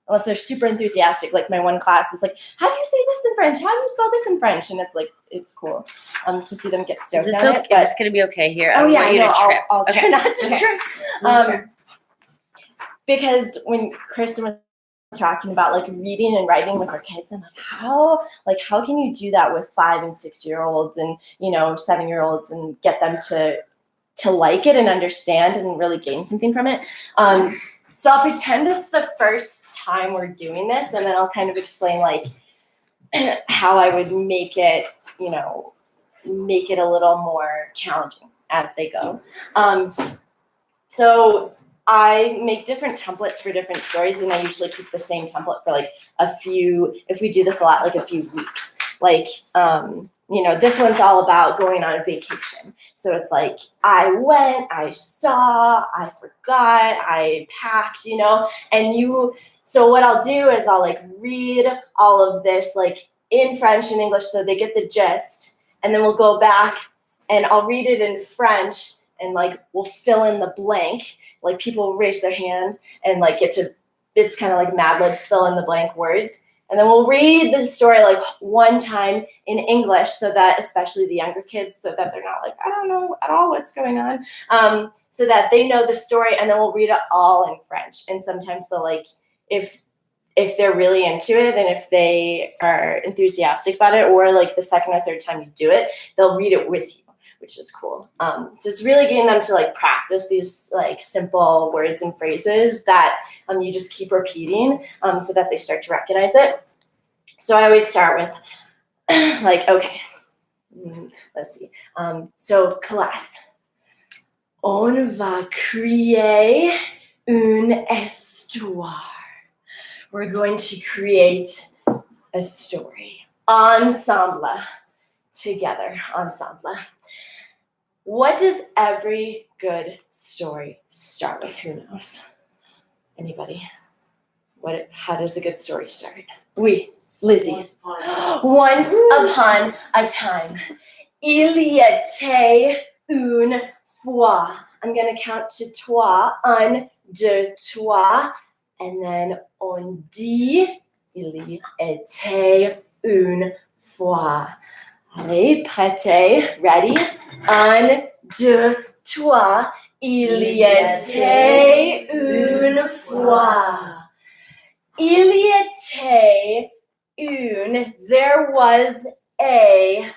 unless they're super enthusiastic. Like my one class is like, how do you say this in French? How do you spell this in French? And it's like, it's cool to see them get stoked Is this, on it. is But this gonna be okay here? oh I yeah, want you no, to trip. I'll try Okay. not to Okay. trip. Sure. Because when Kristen was talking about like reading and writing with our kids, I'm like, how can you do that with 5 and 6 year olds and, you know, 7-year-olds, and get them to like it and understand and really gain something from it? So I'll pretend it's the first time we're doing this, and then I'll kind of explain like how I would make it, you know, make it a little more challenging as they go. So I make different templates for different stories, and I usually keep the same template for like a few, if we do this a lot, like a few weeks. Like this one's all about going on a vacation. So it's like, I went, I saw, I forgot, I packed, so what I'll do is I'll like read all of this like in French and English so they get the gist, and then we'll go back and I'll read it in French and like we'll fill in the blank. Like people will raise their hand and like it's kind of like Mad Libs, fill in the blank words. And then we'll read the story like one time in English so that, especially the younger kids, so that they're not like, I don't know at all what's going on, so that they know the story, and then we'll read it all in French. And sometimes they'll like, if they're really into it and if they are enthusiastic about it, or like the second or third time you do it, they'll read it with you, which is cool. So it's really getting them to like practice these like simple words and phrases that you just keep repeating so that they start to recognize it. So I always start with like, okay, let's see. So classe, on va créer une histoire. We're going to create a story. Ensemble, together, ensemble. What does every good story start with? Who knows? Anybody? How does a good story start? Oui, Lizzie. Once upon a time. Il y était une fois. I'm going to count to trois. Un, deux, trois. And then on dit, il y était une fois. Allez, prêtez, ready? Un, deux, trois. Il y était une fois. Il y était une. There was a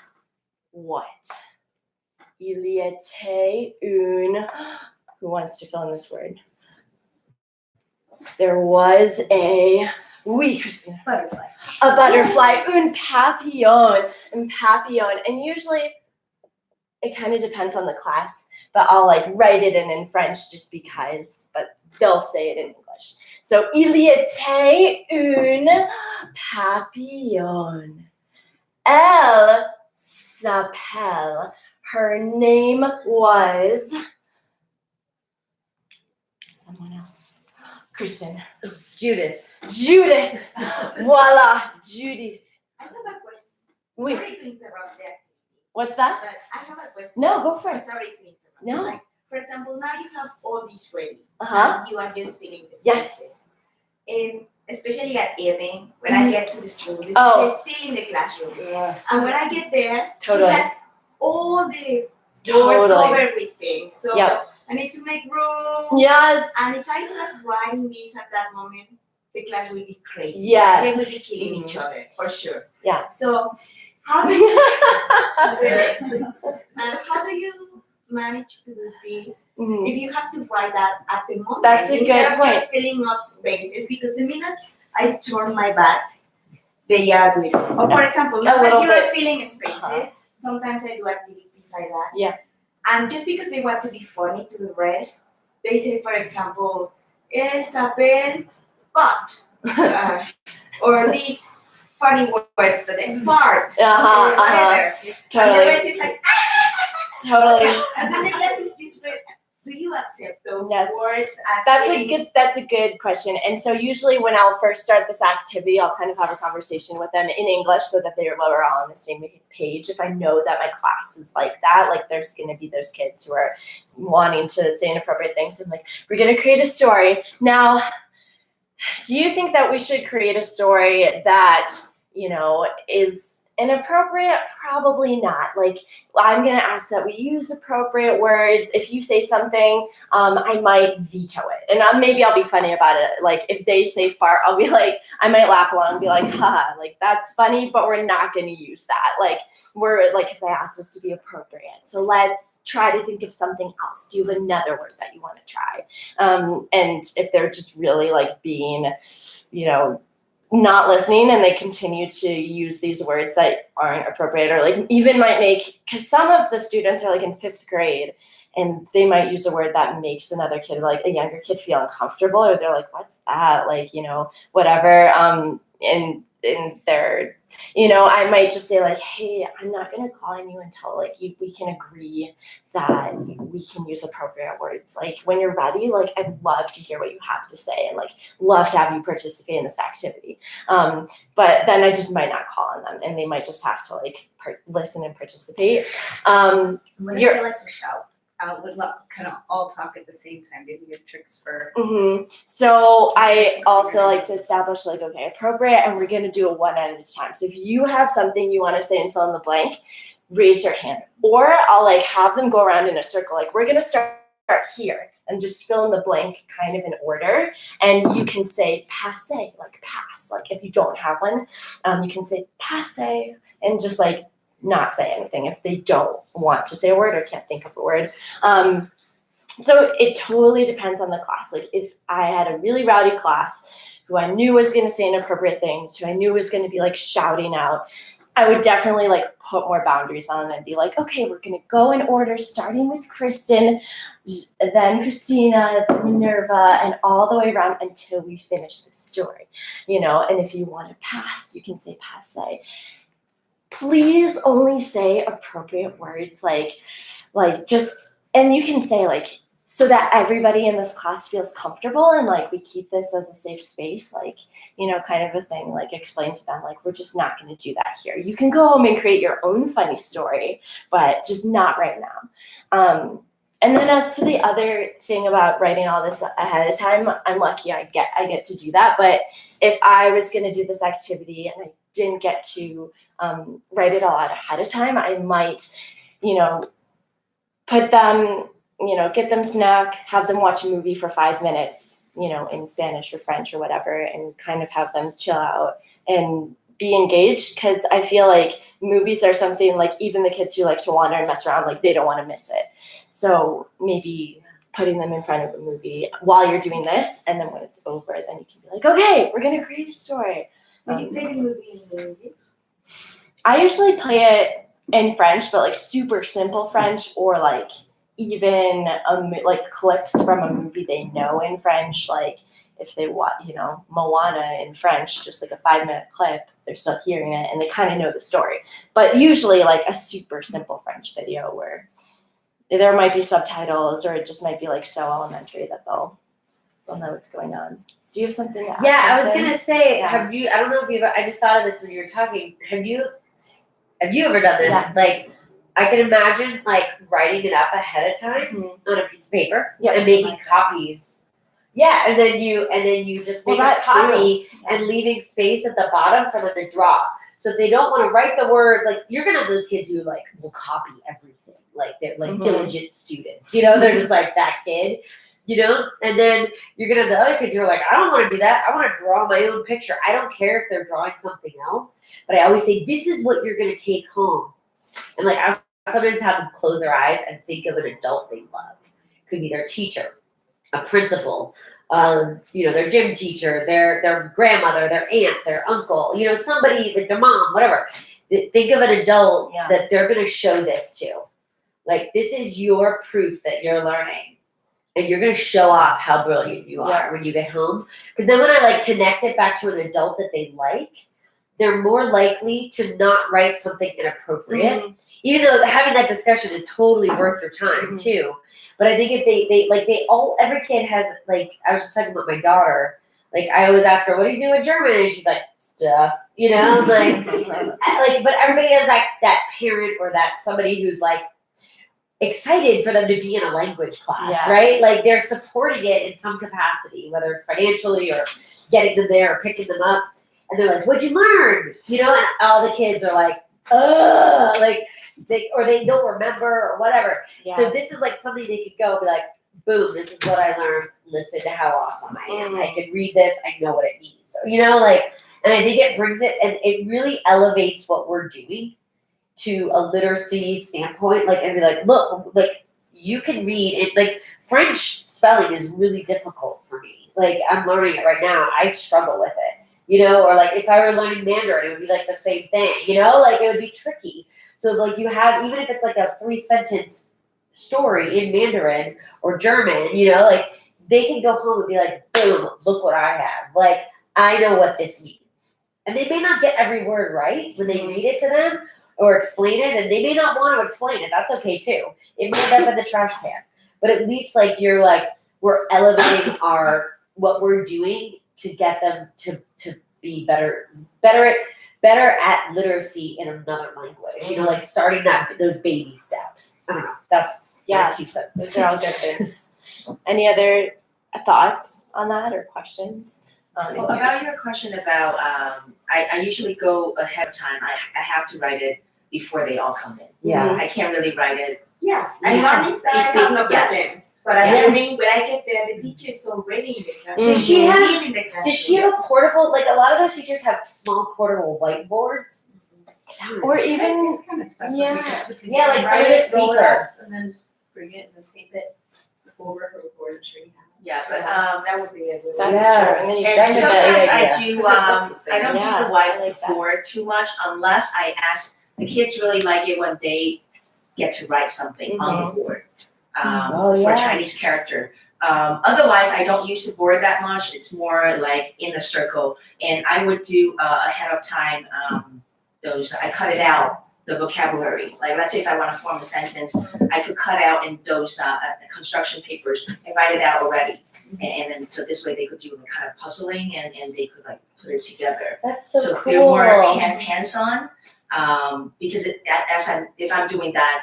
what? Il y était une. Who wants to fill in this word? There was a. Oui, Christina. Butterfly. A butterfly, un papillon, and usually it kind of depends on the class, but I'll like write it in French just because, but they'll say it in English. So, il y était une papillon. Elle s'appelle, her name was, someone else, Kristen. Judith. Judith. Voila, Judith. I have a question. Oui. Sorry to interrupt the activity, What's that? but I have a question. No, go for I'm it. sorry to interrupt. No. Like, for example, now you have all this ready. Uh-huh. And you are just filling the Yes. spaces. And especially at evening, when I get to the school, the Oh. teacher is still in the classroom. And when I get there, Totally. she has all the board Totally. covered with things. So Yep. I need to make room. Yes. And if I start writing this at that moment, the class will be crazy. Yes. They will be killing each other, for sure. Yeah. So how do you how do you manage to do this Mhm. if you have to write that at the moment? That's a instead good of point. just filling up spaces, because the minute I turn my back, they are doing it. Or for example, now little that you're bit. filling spaces, sometimes I do activities like that. Yeah. And just because they want to be funny to the rest, they say, for example, elle s'appelle but, or these funny words that they fart, Uh-huh, or whatever. And the Totally. rest is like, Totally. and then the class is just like, do you accept those Yes. words as That's a good question. And so usually when I'll first start this activity, I'll kind of have a conversation with them in English so that we're all on the same page. If I know that my class is like that, like there's going to be those kids who are wanting to say inappropriate things, and like, we're going to create a story. Now, do you think that we should create a story that, is inappropriate? Probably not. Like, I'm going to ask that we use appropriate words. If you say something, I might veto it. And maybe I'll be funny about it. Like, if they say fart, I'll be like, I might laugh along and be like, haha, like, that's funny, but we're not going to use that. Like, because I asked us to be appropriate. So let's try to think of something else. Do you have another word that you want to try? And if they're just really like being, not listening, and they continue to use these words that aren't appropriate, or like even might make, because some of the students are like in 5th grade and they might use a word that makes another kid, like a younger kid, feel uncomfortable, or they're like, what's that? Like, whatever. And in their, I might just say like, hey, I'm not gonna call on you until like we can agree that we can use appropriate words. Like when you're ready, like I'd love to hear what you have to say and like love to have you participate in this activity. But then I just might not call on them and they might just have to like listen and participate. What if You're- they like to shout? Would kind of all talk at the same time. Maybe you have tricks for. So I also like to establish like, okay, appropriate, and we're gonna do it one at a time. So if you have something you want to say and fill in the blank, raise your hand. Or I'll like have them go around in a circle. Like we're gonna start here and just fill in the blank kind of in order. And you can say passe, like pass. Like if you don't have one, you can say passe and just like not say anything if they don't want to say a word or can't think of a word. So it totally depends on the class. Like if I had a really rowdy class who I knew was going to say inappropriate things, who I knew was going to be like shouting out, I would definitely like put more boundaries on and be like, okay, we're going to go in order, starting with Kristen, then Christina, then Minerva, and all the way around until we finish the story, and if you want to pass, you can say passe. Please only say appropriate words like just, and you can say like, so that everybody in this class feels comfortable and like we keep this as a safe space, like, kind of a thing, like explain to them, like, we're just not going to do that here. You can go home and create your own funny story, but just not right now. And then as to the other thing about writing all this ahead of time, I'm lucky I get to do that. But if I was going to do this activity and I didn't get to write it all out ahead of time, I might, put them, get them snack, have them watch a movie for 5 minutes, in Spanish or French or whatever, and kind of have them chill out and be engaged. Because I feel like movies are something like even the kids who like to wander and mess around, like they don't want to miss it. So maybe putting them in front of a movie while you're doing this, and then when it's over, then you can be like, okay, we're going to create a story. When you play the movie in English? I usually play it in French, but like super simple French, or like even like clips from a movie they know in French. Like if they watch, Moana in French, just like a 5-minute clip, they're still hearing it and they kind of know the story. But usually like a super simple French video where there might be subtitles, or it just might be like so elementary that they'll know what's going on. Do you have something to add? Yeah, I was Kristen? gonna say, Yeah. have you? I don't know if you've. I just thought of this when you were talking. Have you ever done this? Yeah. Like, I can imagine like writing it up ahead of time Mhm. on a piece of paper Yep. and making copies. Yeah, and then you just Well, make a that too. copy Yeah. and leaving space at the bottom for them to draw. So if they don't want to write the words, like you're gonna have those kids who like will copy everything, like they're like Mhm. diligent students. They're just like that kid. And then you're gonna have the other kids who are like, I don't want to do that. I want to draw my own picture. I don't care if they're drawing something else, but I always say, this is what you're gonna take home. And like I sometimes have them close their eyes and think of an adult they love. Could be their teacher, a principal, their gym teacher, their grandmother, their aunt, their uncle, somebody like their mom, whatever. Think of an adult Yeah. that they're gonna show this to. Like, this is your proof that you're learning. And you're going to show off how brilliant you are when you get home. Because then when I like connect it back to an adult that they like, they're more likely to not write something inappropriate. Mhm. Even though having that discussion is totally worth your time Mhm. too. But I think if every kid has, like, I was just talking about my daughter. Like, I always ask her, what do you do in German? And she's like, stuff, but everybody has that parent or that somebody who's like, excited for them to be in a language class, Yeah. right? Like they're supporting it in some capacity, whether it's financially or getting them there or picking them up. And they're like, what'd you learn? And all the kids are like, ugh, they don't remember or whatever. Yeah. So this is like something they could go and be like, boom, this is what I learned. Listen to how awesome I am. I can read this. I know what it means. And I think it brings it, and it really elevates what we're doing to a literacy standpoint, and be like, look, you can read it. French spelling is really difficult for me. I'm learning it right now. I struggle with it, or if I were learning Mandarin, it would be like the same thing, it would be tricky. So you have, even if it's like a 3-sentence story in Mandarin or German, they can go home and be like, boom, look what I have. I know what this means. And they may not get every word right when they read it to them or explain it, and they may not want to explain it. That's okay too. It may end up in the trash can. But at least like you're like, we're elevating what we're doing to get them to be better at literacy in another language. You know, like starting those baby steps. I don't know. That's Yeah, my 2 cents. those are all good things. Any other thoughts on that or questions? Well, about your question about, I usually go ahead of time. I have to write it before they all come in. Yeah. I can't really write it. Yeah, and Yeah. learning style, I have no Yes. problems. But I mean, when I get there, the teacher is already in the classroom. Does she have- Really in the classroom. Does she have a portable, like a lot of those teachers have small portable whiteboards? Or even, This kind of stuff. yeah. Yeah, like some of Write the it, roll it speaker. up, and then just bring it and then tape it over her board and show you how. Yeah, but That would be a good That's one. Yeah. true. And then you and that's a sometimes better I idea. do. Because it looks the same. I don't Yeah, do the I like that. whiteboard too much unless I ask. The kids really like it when they get to write something on the board Oh, for yeah. Chinese character. Otherwise, I don't use the board that much. It's more like in the circle, and I would do ahead of time. Those I cut it out. The vocabulary, like let's say if I want to form a sentence, I could cut out in those construction papers and write it out already. And then, so this way they could do the kind of puzzling and they could like put it together. That's so cool. They're more hands-on, because if I'm doing that,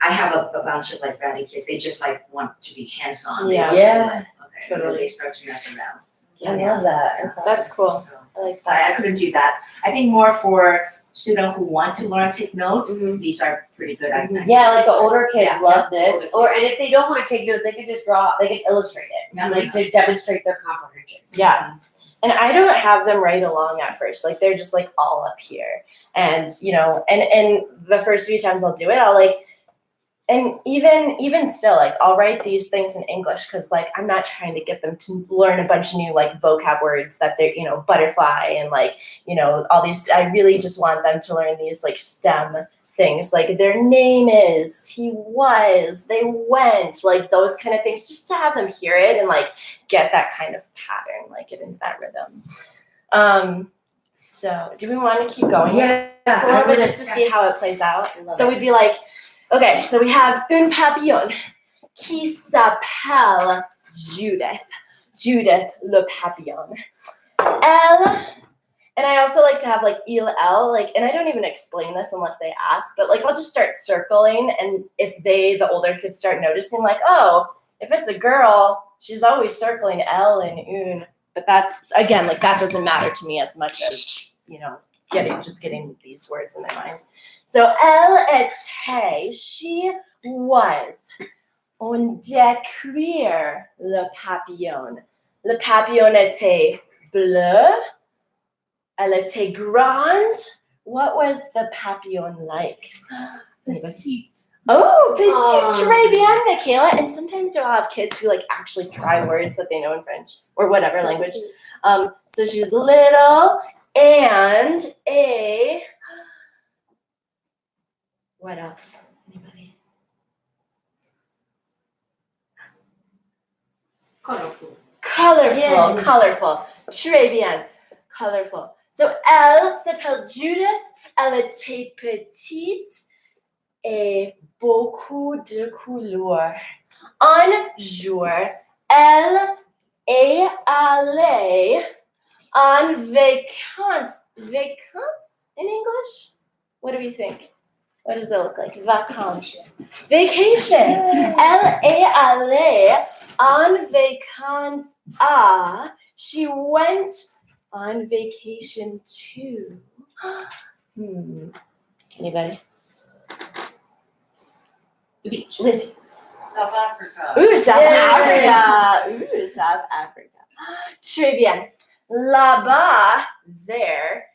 I have a bunch of like rowdy kids, they just like want to be hands-on. They Yeah. don't Yeah. like, okay, and then Totally. they start to mess around. I love that. That's cool. So, I like so that. I couldn't do that. I think more for students who want to learn, take notes, Mhm. these are pretty good. Yeah, like the older kids Yeah, love yeah, this. older And if they don't want to take notes, they can just they can illustrate it. Yeah. Like to demonstrate their comprehension. Yeah. And I don't have them write along at first. Like they're just like all up here. And you know, and the first few times I'll do it, I'll like, and even still, like I'll write these things in English because like I'm not trying to get them to learn a bunch of new like vocab words that they're, you know, butterfly and like, you know, all these. I really just want them to learn these like STEM things, like their name is, he was, they went, like those kind of things, just to have them hear it and like get that kind of pattern, like get into that rhythm. So do we want to keep going? Yeah. Just a little bit just to see how it plays out. So we'd be like, okay, so we have un papillon qui s'appelle Judith. Judith le papillon. Elle, and I also like to have like elle, like, and I don't even explain this unless they ask, but like I'll just start circling, and if the older kids start noticing, like, oh, if it's a girl, she's always circling elle and un. But that's, again, like that doesn't matter to me as much as, you know, getting these words in their minds. So elle était, she was, on décrire le papillon. Le papillon était bleu. Elle était grande. What was the papillon like? Petite. Oh, petite, Oh. très bien, Michaela. And sometimes you'll have kids who like actually try words that they know in French or whatever language. So she was little and a. What else? Anybody? Colorful. Colorful, Yeah. colorful. Très bien. Colorful. So elle s'appelle Judith. Elle était petite et beaucoup de couleurs. Un jour, elle est allée en vacances. Vacances in English? What do we think? What does it look like? Vacances. Vacation. Elle est allée en vacances. She went on vacation too. Anybody? The beach. Lizzie. South Africa. Ooh, South Yay. Africa. Ooh, South Africa. Très bien. Là-bas, there,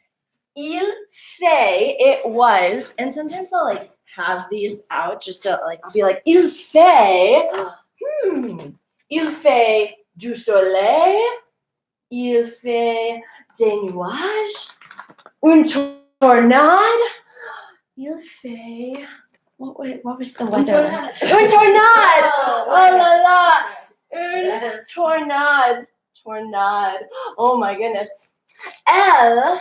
il fait, it was, and sometimes I'll like have these out just to like, I'll be like, il fait, il fait du soleil, il fait des nuages, une tornade, il fait, what was the weather like? Une tornade! Oh la la! Une tornade. Tornade. Oh my goodness. Elle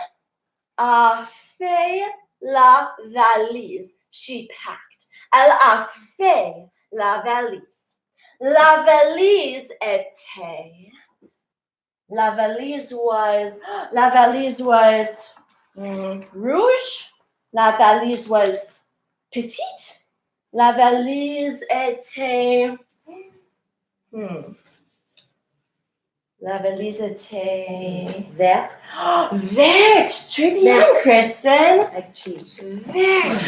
a fait la valise. She packed. Elle a fait la valise. La valise était. La valise was rouge. La valise was petite. La valise était. La valise était Vert. verte. Très bien, Yes. Kristen. Like cheese. Vert.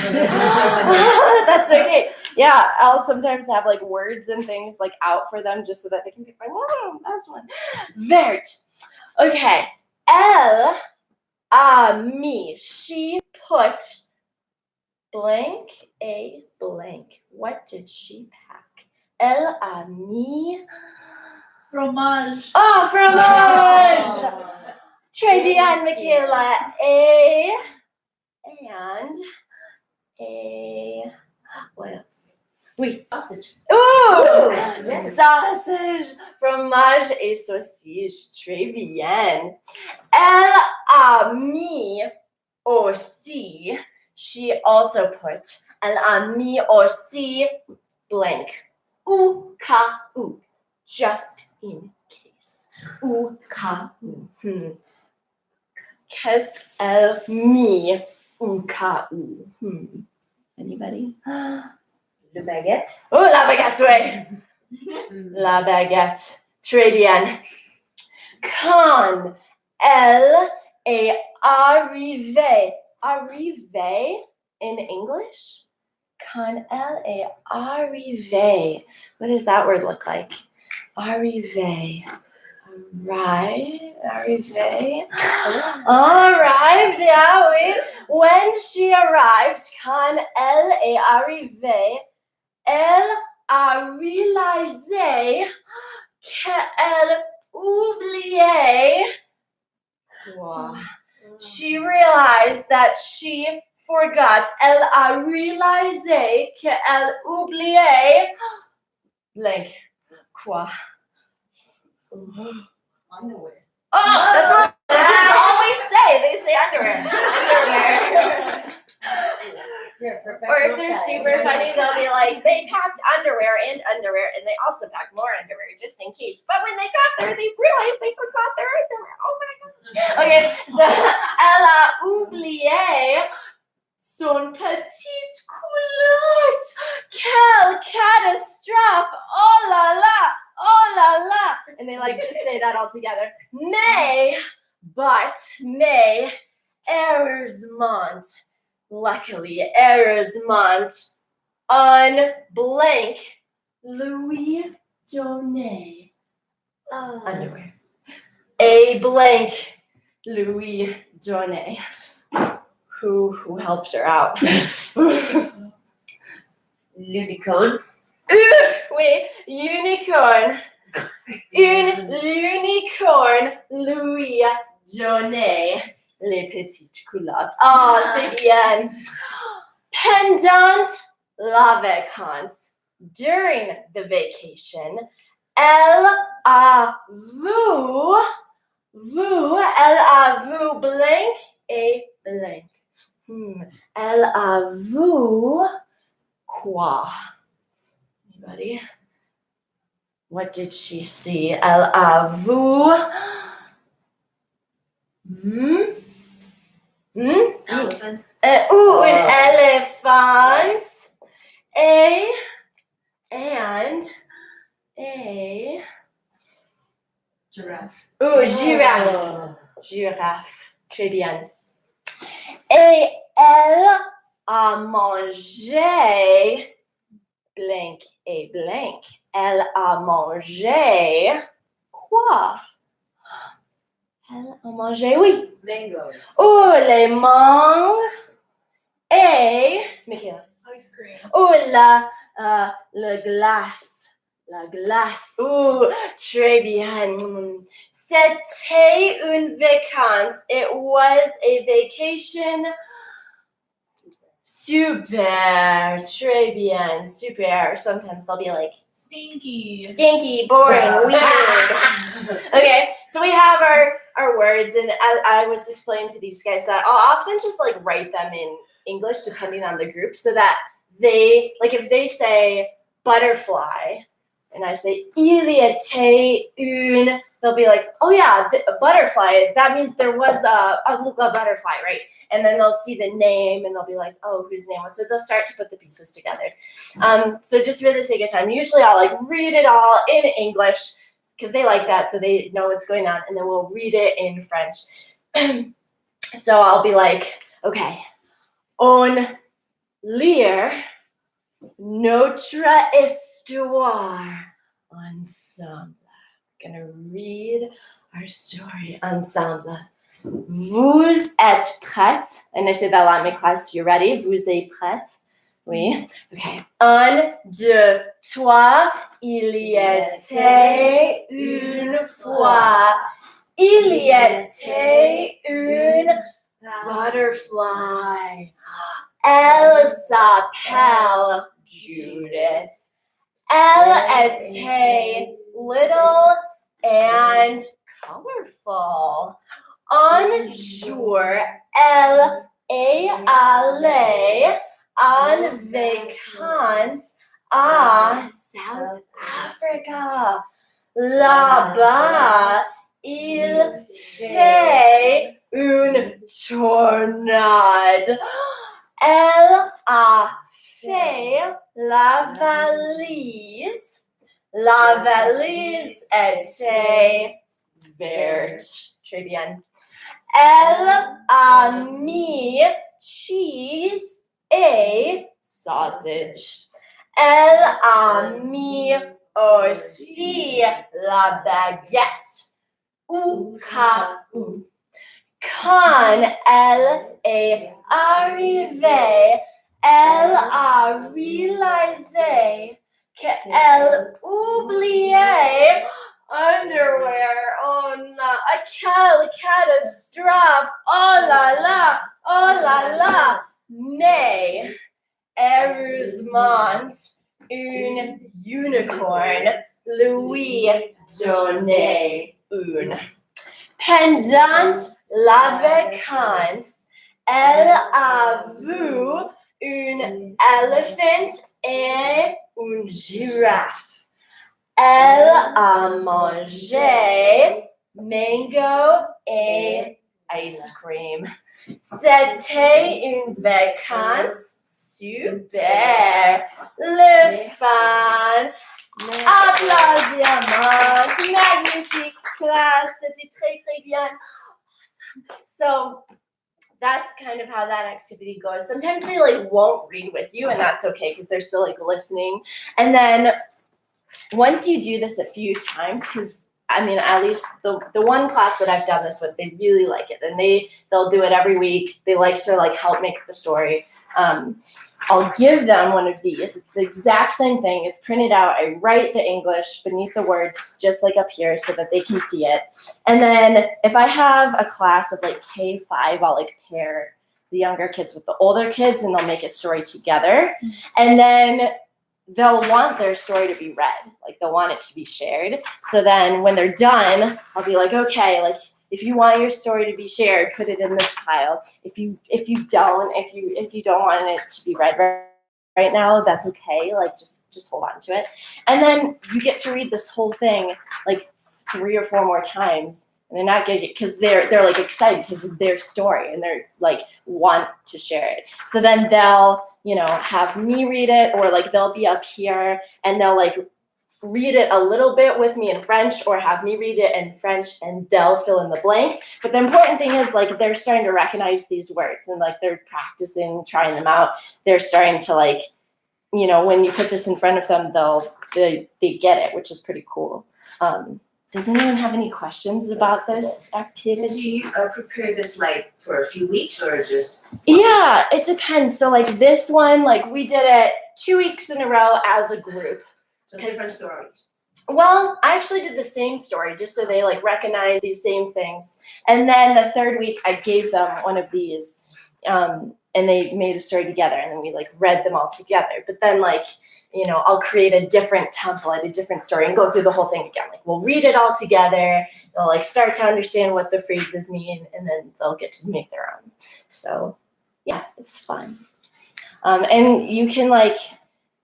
That's okay. Yeah, I'll sometimes have like words and things like out for them just so that they can be like, oh, that's one. Vert. Okay. Elle a mis. She put blank a blank. What did she pack? Elle a mis. Fromage. Oh, fromage! Très bien, Michaela. What else? Oui. Sausage. Ooh! yes. Sausage, fromage et saucisse. Très bien. Elle a mis aussi. She also put. Elle a mis aussi blank. Au cas où. Just in case. Au cas où. Qu'est-ce qu'elle mis au cas où? Anybody? Le baguette. Oh, la baguette, ouais. La baguette. Très bien. Quand elle est arrivée. Arrivée in English? Quand elle est arrivée. What does that word look like? Arrivée. Arrivée. Arrived, yeah, oui. When she arrived, quand elle est arrivée, elle a réalisé qu'elle oubliait. Wow. She realized that she forgot. Elle a réalisé qu'elle oubliait. Blank. Quoi? Underwear. Oh, that's what the kids always say. They say underwear. Underwear. You're a Or if they're super funny, they'll be like, they packed underwear, and they also packed more underwear just in case. But when they got there, they realized they forgot their underwear. Oh my god. Okay, so elle a oublié son petite culotte. Quelle catastrophe! Oh la la! Oh la la! And they like to say that all together. Mais, heureusement, luckily, heureusement, un blank lui donné underwear. A blank lui donné. Who helped her out? Unicorn. Oui, unicorn. Une unicorn lui donnait les petites culottes. Oh, c'est bien. Pendant la vacances, during the vacation, elle a vu blank et blank. Elle a vu quoi? Anybody? What did she see? Elle a vu. Elephant. An elephant. And a. Giraffe. Girafe. Girafe. Très bien. Et elle a mangé blank et blank. Elle a mangé quoi? Elle a mangé, oui. Mangoes. Oh, les mangues et Michaela. Ice cream. Oh, la glace. La glace. Oh, très bien. C'était une vacances. It was a vacation. super, très bien, super. Sometimes they'll be like, Stinky. stinky, boring, weird. Okay, so we have our words, and I was explaining to these guys that I'll often just like write them in English depending on the group, so that they, like if they say butterfly, and I say il était une, they'll be like, oh yeah, a butterfly, that means there was a butterfly, right? And then they'll see the name and they'll be like, oh, whose name was, so they'll start to put the pieces together. So just for the sake of time, usually I'll like read it all in English because they like that, so they know what's going on, and then we'll read it in French. So I'll be like, okay, on lire notre histoire ensemble. We're gonna read our story ensemble. Vous êtes prêtes? And I say that a lot in my class. You ready? Vous êtes prêtes? Oui. Okay. 1, 2, 3. Il y était une fois. Il y était une butterfly. Elle s'appelle Judith. Elle était little and colorful. Un jour, elle est allée en vacances à South Africa. Là-bas, il fait une tornade. Elle a fait la valise. La valise était verte. Très bien. Elle a mis cheese et sausage. Elle a mis aussi la baguette au cas où. Quand elle est arrivée, elle a réalisé qu'elle oubliait underwear. Oh no, quelle catastrophe! Oh la la! Mais heureusement, une unicorn lui donnait une. Pendant la vacance, elle a vu un éléphant et une girafe. Elle a mangé mango et ice cream. C'était une vacance super. Le fun. Applaudissements. Magnifique classe. C'était très bien. Awesome. So that's kind of how that activity goes. Sometimes they like won't read with you, and that's okay because they're still like listening. And then once you do this a few times, because I mean, at least the one class that I've done this with, they really like it, and they'll do it every week. They like to like help make the story. I'll give them one of these. It's the exact same thing. It's printed out. I write the English beneath the words just like up here so that they can see it. And then if I have a class of like K5, I'll like pair the younger kids with the older kids, and they'll make a story together. And then they'll want their story to be read. Like they'll want it to be shared. So then when they're done, I'll be like, okay, like if you want your story to be shared, put it in this pile. If you don't want it to be read right now, that's okay. Like just hold on to it. And then you get to read this whole thing like 3 or 4 more times. And they're not getting it because they're like excited because it's their story and they're like want to share it. So then they'll, have me read it, or like they'll be up here and they'll like read it a little bit with me in French, or have me read it in French and they'll fill in the blank. But the important thing is like they're starting to recognize these words and like they're practicing, trying them out. They're starting to like, when you put this in front of them, they get it, which is pretty cool. Does anyone have any questions about this activity? Do you prepare this like for a few weeks or just? Yeah, it depends. So like this one, like we did it 2 weeks in a row as a group. So different stories. Well, I actually did the same story just so they like recognize these same things. And then the third week I gave them one of these. and they made a story together, and then we like read them all together. But then like, you know, I'll create a different template, a different story, and go through the whole thing again. Like we'll read it all together. They'll like start to understand what the phrases mean, and then they'll get to make their own. So yeah, it's fun. And you can like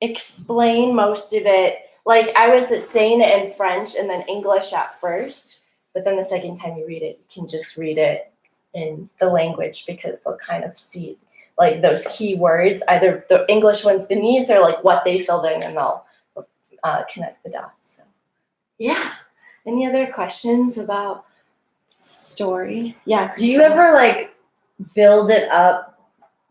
explain most of it. Like I was saying it in French and then English at first, but then the second time you read it, you can just read it in the language because they'll kind of see like those key words, either the English ones beneath or like what they filled in, and they'll connect the dots. So yeah. Any other questions about story? Yeah. Do you ever like build it up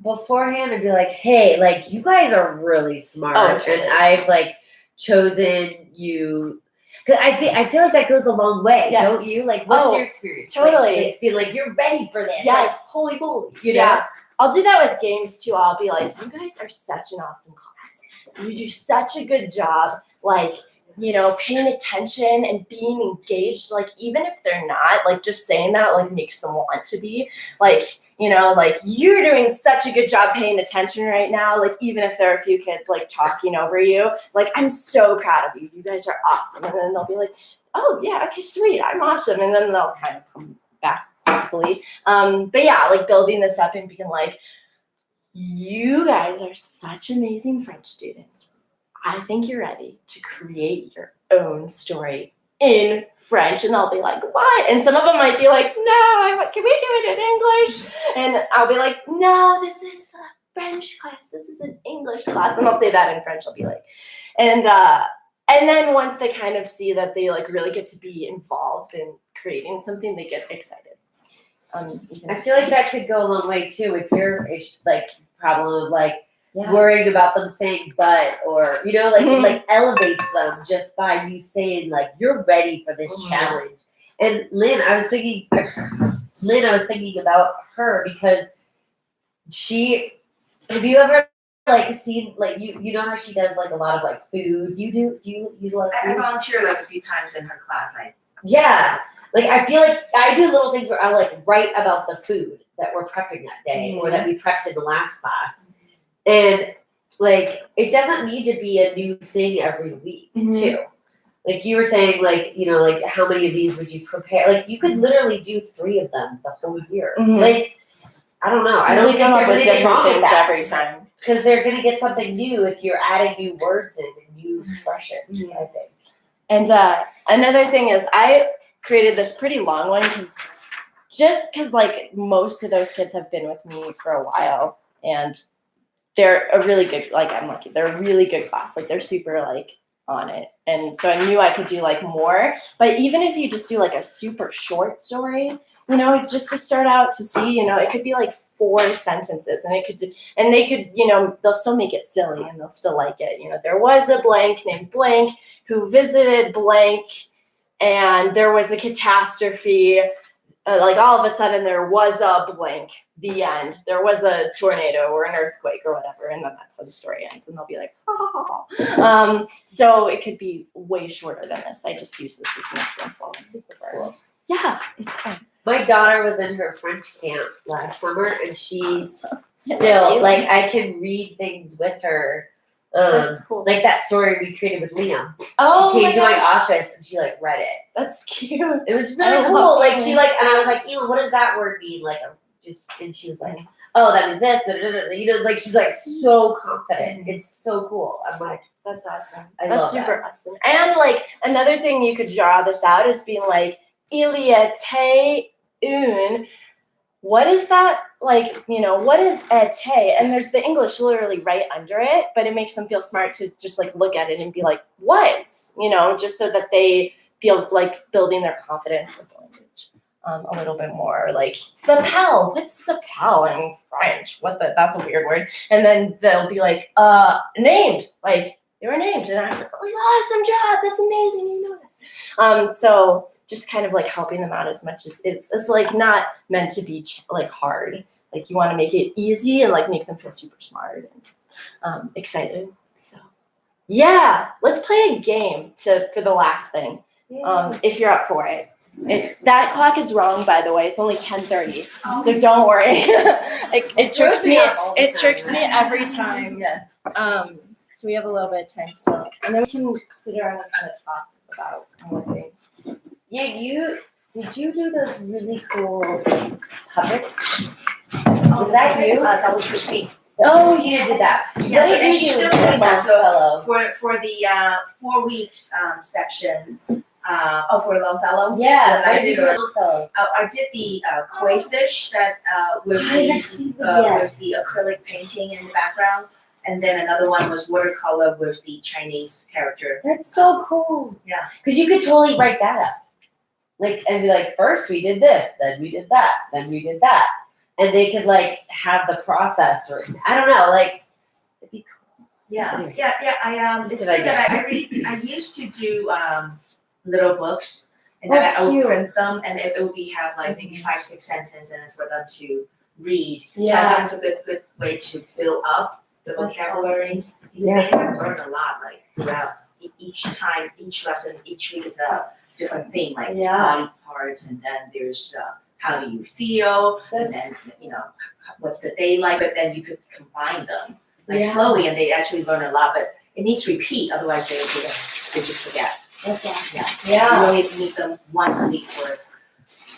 beforehand and be like, hey, like you guys are really smart, Oh, totally. and I've like chosen you? Because I feel like that goes a long way, Yes. don't you? Like, what's Oh, your experience? totally. Like feel like you're ready for this. Yes. Like, holy moly. You know? Yeah. I'll do that with games too. I'll be like, you guys are such an awesome class. You do such a good job, like, you know, paying attention and being engaged. Like, even if they're not, like, just saying that, like, makes them want to be. Like, you know, like, you're doing such a good job paying attention right now. Like, even if there are a few kids, like, talking over you. Like, I'm so proud of you. You guys are awesome. And then they'll be like, oh, yeah, okay, sweet. I'm awesome. And then they'll kind of come back, hopefully. But yeah, like, building this up and being like, you guys are such amazing French students. I think you're ready to create your own story in French. And I'll be like, what? And some of them might be like, no, can we do it in English? And I'll be like, no, this is a French class. This is an English class. And I'll say that in French. I'll be like, and then once they kind of see that they like really get to be involved in creating something, they get excited. I feel like that could go a long way too with your like problem of like Yeah. worrying about them saying but, or you know, like Mhm. it like elevates them just by you saying like you're ready for this Mhm. challenge. And Lynn, I was thinking about her because have you ever like seen like you know how she does like a lot of like food? Do you use a lot of I food? volunteer like a few times in her class. Yeah. Like I feel like I do little things where I like write about the food that we're prepping that day or that we prepped in the last class. And like it doesn't need to be a new thing every week too. Like you were saying, like, you know, like how many of these would you prepare? Like you could literally do 3 of them the whole year. Mhm. Like I don't know. I don't think come up there's with anything different wrong with things that. every time. Because they're gonna get something new if you're adding new words in and new expressions, I think. And another thing is I created this pretty long one because like most of those kids have been with me for a while and they're a really good, like I'm lucky, they're a really good class. Like they're super like on it. And so I knew I could do like more, but even if you just do like a super short story, you know, just to start out to see, you know, it could be like 4 sentences and they could, you know, they'll still make it silly and they'll still like it. You know, there was a blank named blank who visited blank and there was a catastrophe. Like all of a sudden there was a blank, the end. There was a tornado or an earthquake or whatever, and then that's how the story ends. And they'll be like, ha ha ha ha. So it could be way shorter than this. I just use this as an example. Cool. Yeah, it's fun. My daughter was in her French camp last summer and she's Yeah, still like I can read things with her. That's cool. Like that story we created with Liam. Oh she came to my gosh. office and she like read it. That's cute. It was I really love cool. Like that. she like, and I was like, Ela, what does that word mean? Like, and she was like, oh, that means this. Da, da, da, da. You know, like she's like so confident. It's so cool. I'm like, That's awesome. I That's love super awesome. And like another thing you could draw this out is being like, il y était une. What is that? Like, you know, what is était? And there's the English literally right under it, but it makes them feel smart to just like look at it and be like, was, you know, just so that they feel like building their confidence with the language a little bit more. Like, s'appelle, what's s'appelle in French? That's a weird word. And then they'll be like, named, like they were named. And I was like, awesome job, that's amazing, you know that. So just kind of like helping them out as much as it's like not meant to be like hard. Like you want to make it easy and like make them feel super smart and excited. So yeah, let's play a game for the last thing. If you're up for it. It's that clock is wrong, by the way. It's only 10:30, so don't worry. it tricks me. It tricks me every time. Yeah. So we have a little bit of time still, and then we can sit around and kind of talk about more things. Yeah, did you do those really cool puppets? Was that you? That was Christine. Oh, you did that. Yeah, What so- did and you she's do still with doing that, so- Longfellow? For the 4 weeks section, for Longfellow. Yeah, I what did you did do a- with Longfellow? I did the crayfish that with I haven't seen that yet. with the acrylic painting in the background, and then another one was watercolor with the Chinese character. That's so cool. Yeah. Because you could totally write that up. Like, and be like, first we did this, then we did that, then we did that. And they could like have the process written. I don't know, like, it'd be cool. Yeah. Just It's a good good that I used to do little books, and then I would cute. print them, and it would be have like maybe 5-6 sentences, and for them to read. So I Yeah. thought it's a good way to build up the That's vocabulary. Because Yeah. they have learned a lot, like throughout each time, each lesson, each week is a different thing, like Yeah. body parts, and then there's how do you feel, and That's then what's the day like, but then you could combine them like Yeah. slowly, and they actually learn a lot, but it needs repeat, otherwise they just forget. that's awesome. Yeah. You really meet them once a week for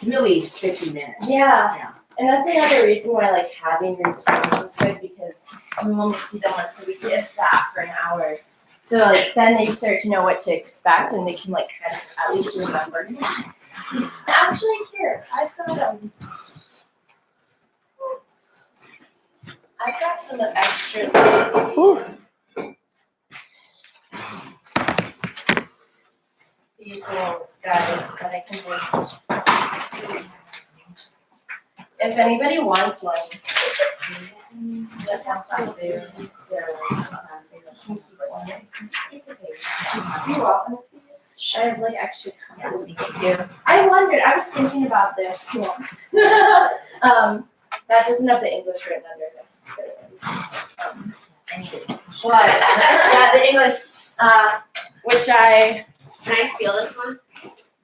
really 50 minutes. Yeah. Yeah. And that's another reason why like having routines is good, because we only see them once a week, if that, for an hour. So like then they start to know what to expect, and they can like kind of at least remember. Actually, here I've got some extras of these little guys that I can just. If anybody wants one, it's okay. Do you want one of these? I have like extra copies. I wondered. I was thinking about this too. That doesn't have the English written under it. But yeah, the English, which I. Can I steal this one?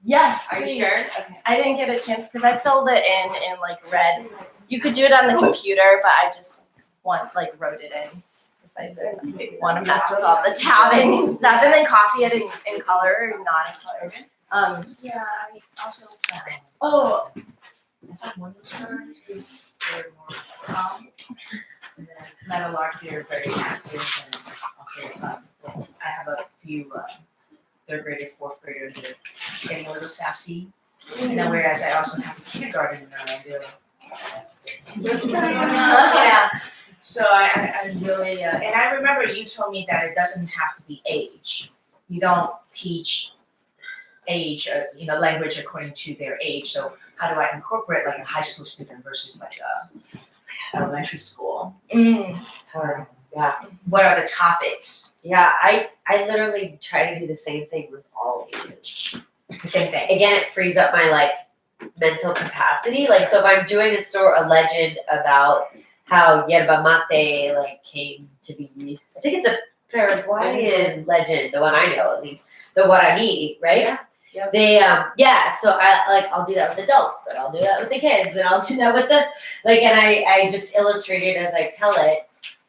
Yes. Are you please. sure? Okay. I didn't get a chance because I filled it in like red. You could do it on the computer, but I just wrote it in because I didn't want to mess with all the tabbing and stuff, and then copy it in color or not in color. Yeah, I also Oh, Morningstar is very more calm. And then Meadowlark, they're very active, and also I have a few 3rd graders, 4th graders that are getting a little sassy. And then whereas I also have a kindergarten in Orlando. yeah. So I really, and I remember you told me that it doesn't have to be age. You don't teach age, language according to their age. So how do I incorporate like a high school student versus like a elementary school? Mm. It's hard. Yeah. What are the topics? Yeah, I literally try to do the same thing with all ages. The same thing. Again, it frees up my like mental capacity. Like, so if I'm doing a legend about how yerba mate like came to be, I think it's a Paraguayan legend, the one I know at least, the Guarani, right? Yeah. Yep. They so I'll do that with adults, and I'll do that with the kids, and I'll do that with the and I just illustrate it as I tell it,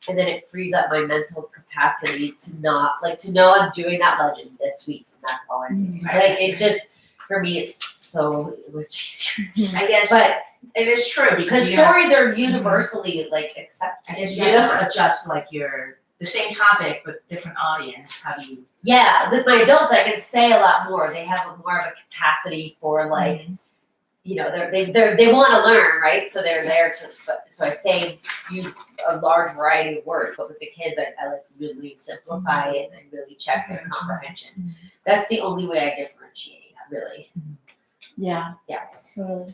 and then it frees up my mental capacity to know I'm doing that legend this week, and that's all I'm doing. Like, it just, for me, it's so much easier. I guess But it is true because because you have, stories are universally like accepted, I guess you you know. have to adjust like the same topic but different audience. How do you? Yeah, with my adults, I can say a lot more. They have more of a capacity for like, they want to learn, right? So they're there so I say use a large variety of words, but with the kids, I like really simplify it and really check their comprehension. That's the only way I differentiate, really. Yeah. Yeah. Totally.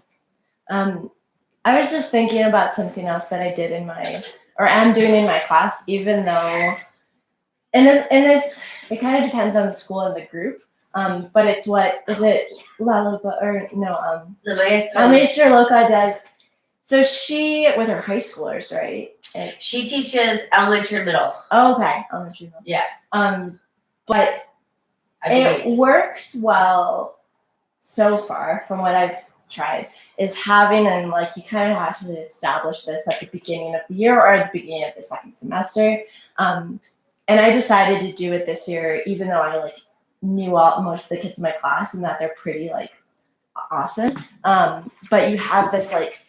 I was just thinking about something else that I did am doing in my class, even though in this it kind of depends on the school and the group. But it's La Loca or no, The maestro, Maestra Loca does. So she with her high schoolers, right? she teaches elementary and middle. Okay, elementary. Yeah. But I believe. it works well so far from what I've tried is having, and like you kind of have to establish this at the beginning of the year or at the beginning of the second semester. And I decided to do it this year, even though I like knew most of the kids in my class and that they're pretty like awesome. But you have this like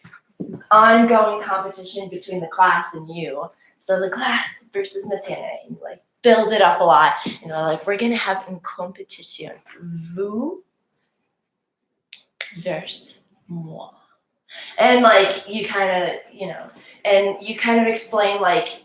ongoing competition between the class and you. So the class versus Miss Hannah, and like build it up a lot. You know, like we're gonna have une compétition. Vous versus moi. And like you kind of, you know, and you kind of explain like,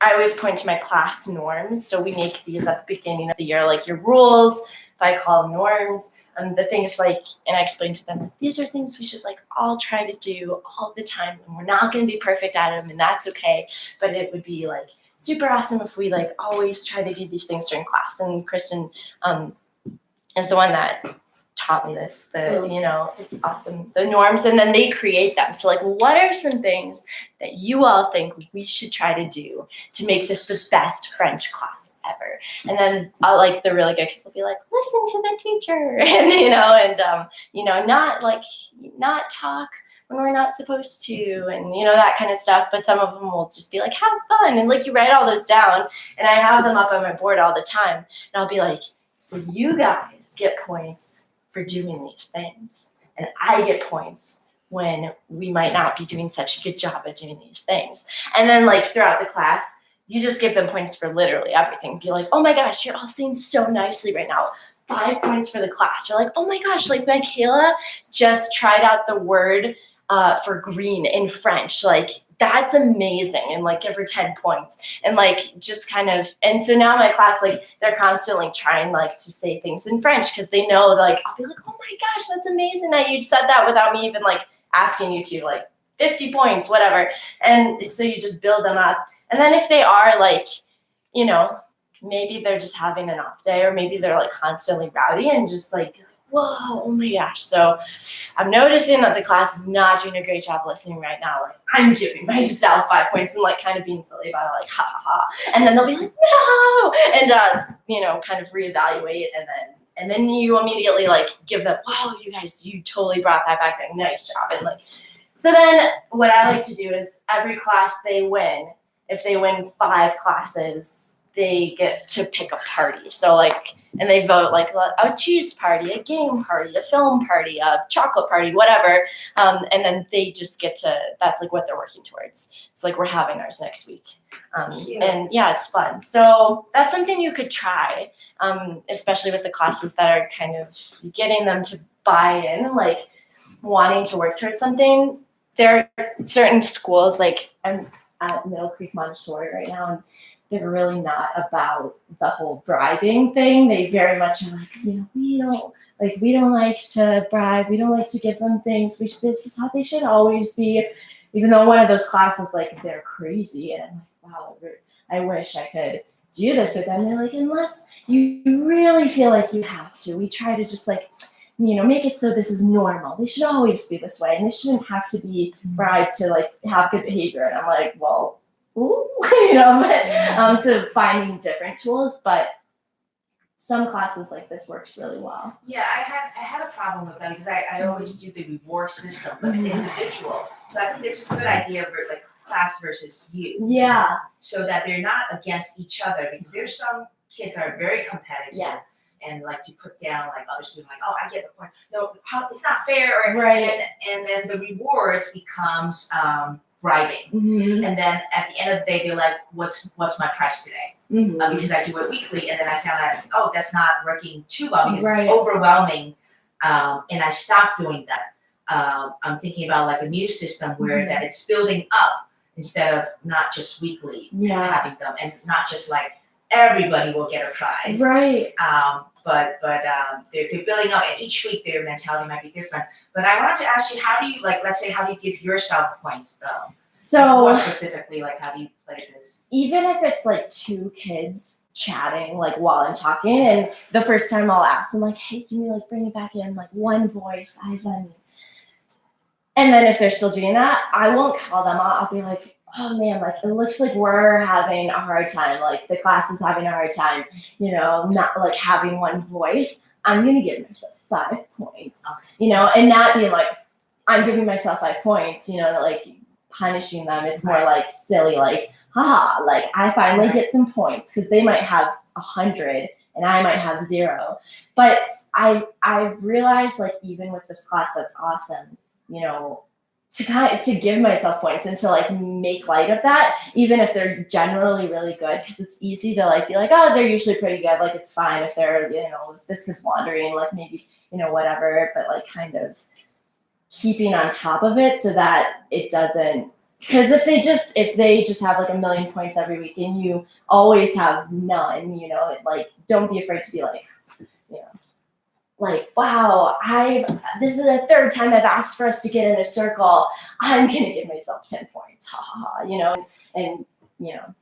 I always point to my class norms. So we make these at the beginning of the year, like your rules, if I call them norms, and the things like, and I explain to them, like, these are things we should like all try to do all the time. And we're not going to be perfect at them, and that's okay. But it would be like super awesome if we like always try to do these things during class. And Kristen is the one that taught me this, you know, it's awesome, the norms, and then they create them. So like, what are some things that you all think we should try to do to make this the best French class ever? And then like the really good kids will be like, listen to the teacher, and you know, not talk when we're not supposed to, and you know, that kind of stuff. But some of them will just be like, have fun, and like you write all those down, and I have them up on my board all the time, and I'll be like, so you guys get points for doing these things, and I get points when we might not be doing such a good job at doing these things. And then like throughout the class, you just give them points for literally everything. Be like, oh my gosh, you're all saying so nicely right now. 5 points for the class. You're like, oh my gosh, like Michaela just tried out the word for green in French. Like, that's amazing. And like give her 10 points. And like just kind of, and so now my class, like they're constantly trying like to say things in French because they know, like, I'll be like, oh my gosh, that's amazing that you said that without me even like asking you to, like 50 points, whatever. And so you just build them up. And then if they are like, you know, maybe they're just having an off day, or maybe they're like constantly rowdy and just like, whoa, oh my gosh. So I'm noticing that the class is not doing a great job listening right now. Like, I'm giving myself 5 points and like kind of being silly about it, like, ha ha ha. And then they'll be like, no, and you know, kind of reevaluate, and then you immediately like give them, wow, you guys, you totally brought that back, like, nice job. And like, so then what I like to do is every class they win, if they win 5 classes, they get to pick a party. So like, and they vote like a cheese party, a game party, a film party, a chocolate party, whatever. And then they just get to, that's like what they're working towards. So like we're having ours next week. And yeah, it's fun. So that's something you could try, especially with the classes that are kind of getting them to buy in, like wanting to work towards something. There are certain schools, like I'm at Middle Creek Montessori right now, and they're really not about the whole bribing thing. They very much are like, you know, we don't like to bribe. We don't like to give them things. This is how they should always be. Even though one of those classes, like, they're crazy, and I'm like, wow, I wish I could do this with them. They're like, unless you really feel like you have to, we try to just like, you know, make it so this is normal. They should always be this way, and they shouldn't have to be bribed to like have good behavior. And I'm like, well, ooh, you know, but so finding different tools, but some classes like this works really well. Yeah, I had a problem with them because I always do the reward system, but individual. So I think it's a good idea for like class versus you. Yeah. So that they're not against each other, because there's some kids that are very competitive. Yes. And like to put down like other students, like, oh, I get the point. No, it's not fair. Right. And then the rewards becomes bribing. Mm-hmm. And then at the end of the day, they're like, what's my price today? Mm-hmm. Because I do it weekly, and then I found out, oh, that's not working too well because Right. it's overwhelming, and I stopped doing that. I'm thinking about like a new system where that it's building up instead of not just weekly having them, and not just like everybody will get a prize. Right. But they're building up, and each week their mentality might be different. But I wanted to ask you, how do you, like, let's say, how do you give yourself points though? So More specifically, like, how do you play this? even if it's like 2 kids chatting like while I'm talking, and the first time I'll ask them like, hey, can you like bring it back in like one voice, eyes on me? And then if they're still doing that, I won't call them out. I'll be like, oh man, like it looks like we're having a hard time, like the class is having a hard time, you know, not like having one voice. I'm gonna give myself 5 points, you know, and not being like, I'm giving myself 5 points, you know, like punishing them. It's more like silly, like, haha, like I finally get some points because they might have 100 and I might have 0. But I've realized, like, even with this class, that's awesome, you know, to give myself points and to like make light of that, even if they're generally really good, because it's easy to like be like, oh, they're usually pretty good, like it's fine if they're, you know, if this kid's wandering, like maybe, you know, whatever, but like kind of keeping on top of it so that it doesn't, because if they just have like 1,000,000 points every week and you always have none, you know, like don't be afraid to be like, you know, like, wow, this is the 3rd time I've asked for us to get in a circle. I'm gonna give myself 10 points, ha ha ha, you know, and you know,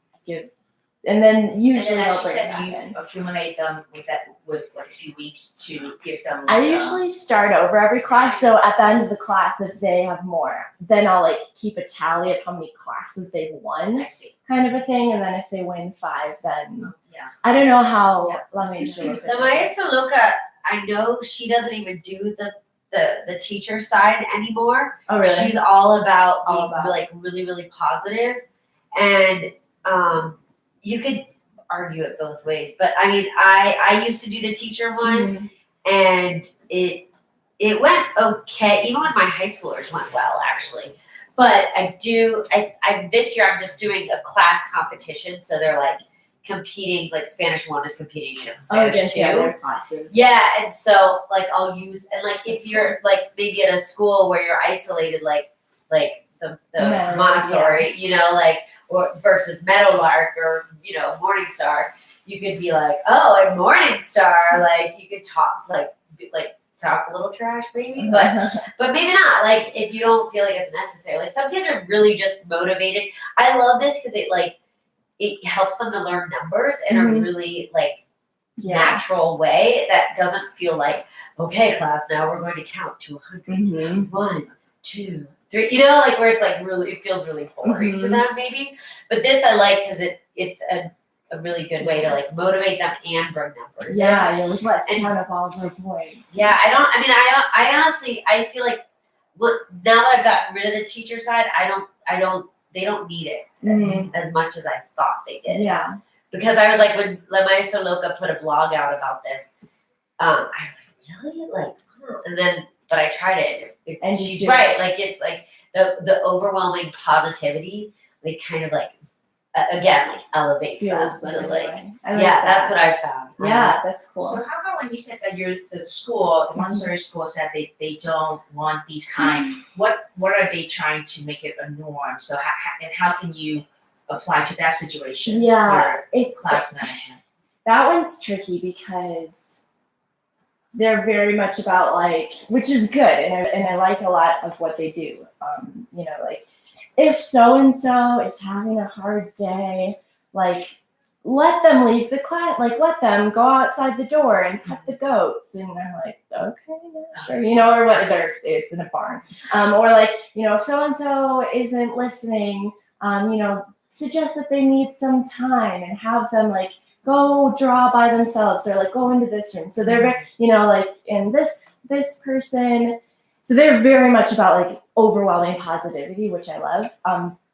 and then usually And then, as I'll you bring it said, back you in. accumulate them with like a few weeks to give them. I usually start over every class, so at the end of the class, if they have more, then I'll like keep a tally of how many classes they've won, I see. kind of a thing, and then if they win 5, then Yeah. I don't know how. Yeah. Let me show you. The Maestra Luca, I know she doesn't even do the teacher side anymore. Oh really? She's all about All being about. like really, really positive. And you could argue it both ways. But I mean, I used to do the teacher one, and it went okay. Even with my high schoolers went well actually. But I this year I'm just doing a class competition, so they're like competing, like Spanish 1 is competing against Oh, Spanish against 2. the other classes. Yeah, and so like I'll use, and like if you're like maybe at a school where you're isolated, like the Yeah, Montessori, you know, like or versus Meadowlark or you know Morningstar, you could be like, oh, at Morningstar, like you could talk talk a little trash maybe, but maybe not. Like if you don't feel like it's necessary, like some kids are really just motivated. I love this because it helps them to learn numbers in a really like Yeah. natural way that doesn't feel like, okay, class, now we're going to count to 100. Mhm. 1, 2, 3. You know, like where it's like really, it feels really boring to them maybe. But this I like because it's a really good way to like motivate them and bring numbers. in. Yeah, let's And- count up all of our points. Yeah, I honestly, I feel like now that I've gotten rid of the teacher side, they don't need it as much as I thought they did. Yeah. Because I was like, when La Maestra Loca put a blog out about this, I was like, really? Like, and then, but I tried it. And you She's did. right. Like, it's like the overwhelming positivity, like, kind of like, again, like elevates Feels them that to like, way. I like yeah, that. that's what I found. Yeah, that's cool. So how about when you said that the school, the Montessori school said they don't want these kind, what are they trying to make it a norm? So how can you apply to that situation? Yeah, your it's class management. that one's tricky because they're very much about like, which is good, and I like a lot of what they do. You know, like if so and so is having a hard day, like let them leave the class, like let them go outside the door and pet the goats. And I'm like, okay, yeah, sure, you know, or what? It's in a barn, or like, you know, if so and so isn't listening, you know, suggest that they need some time and have them like go draw by themselves or like go into this room. So they're very, you know, like in this person. So they're very much about like overwhelming positivity, which I love.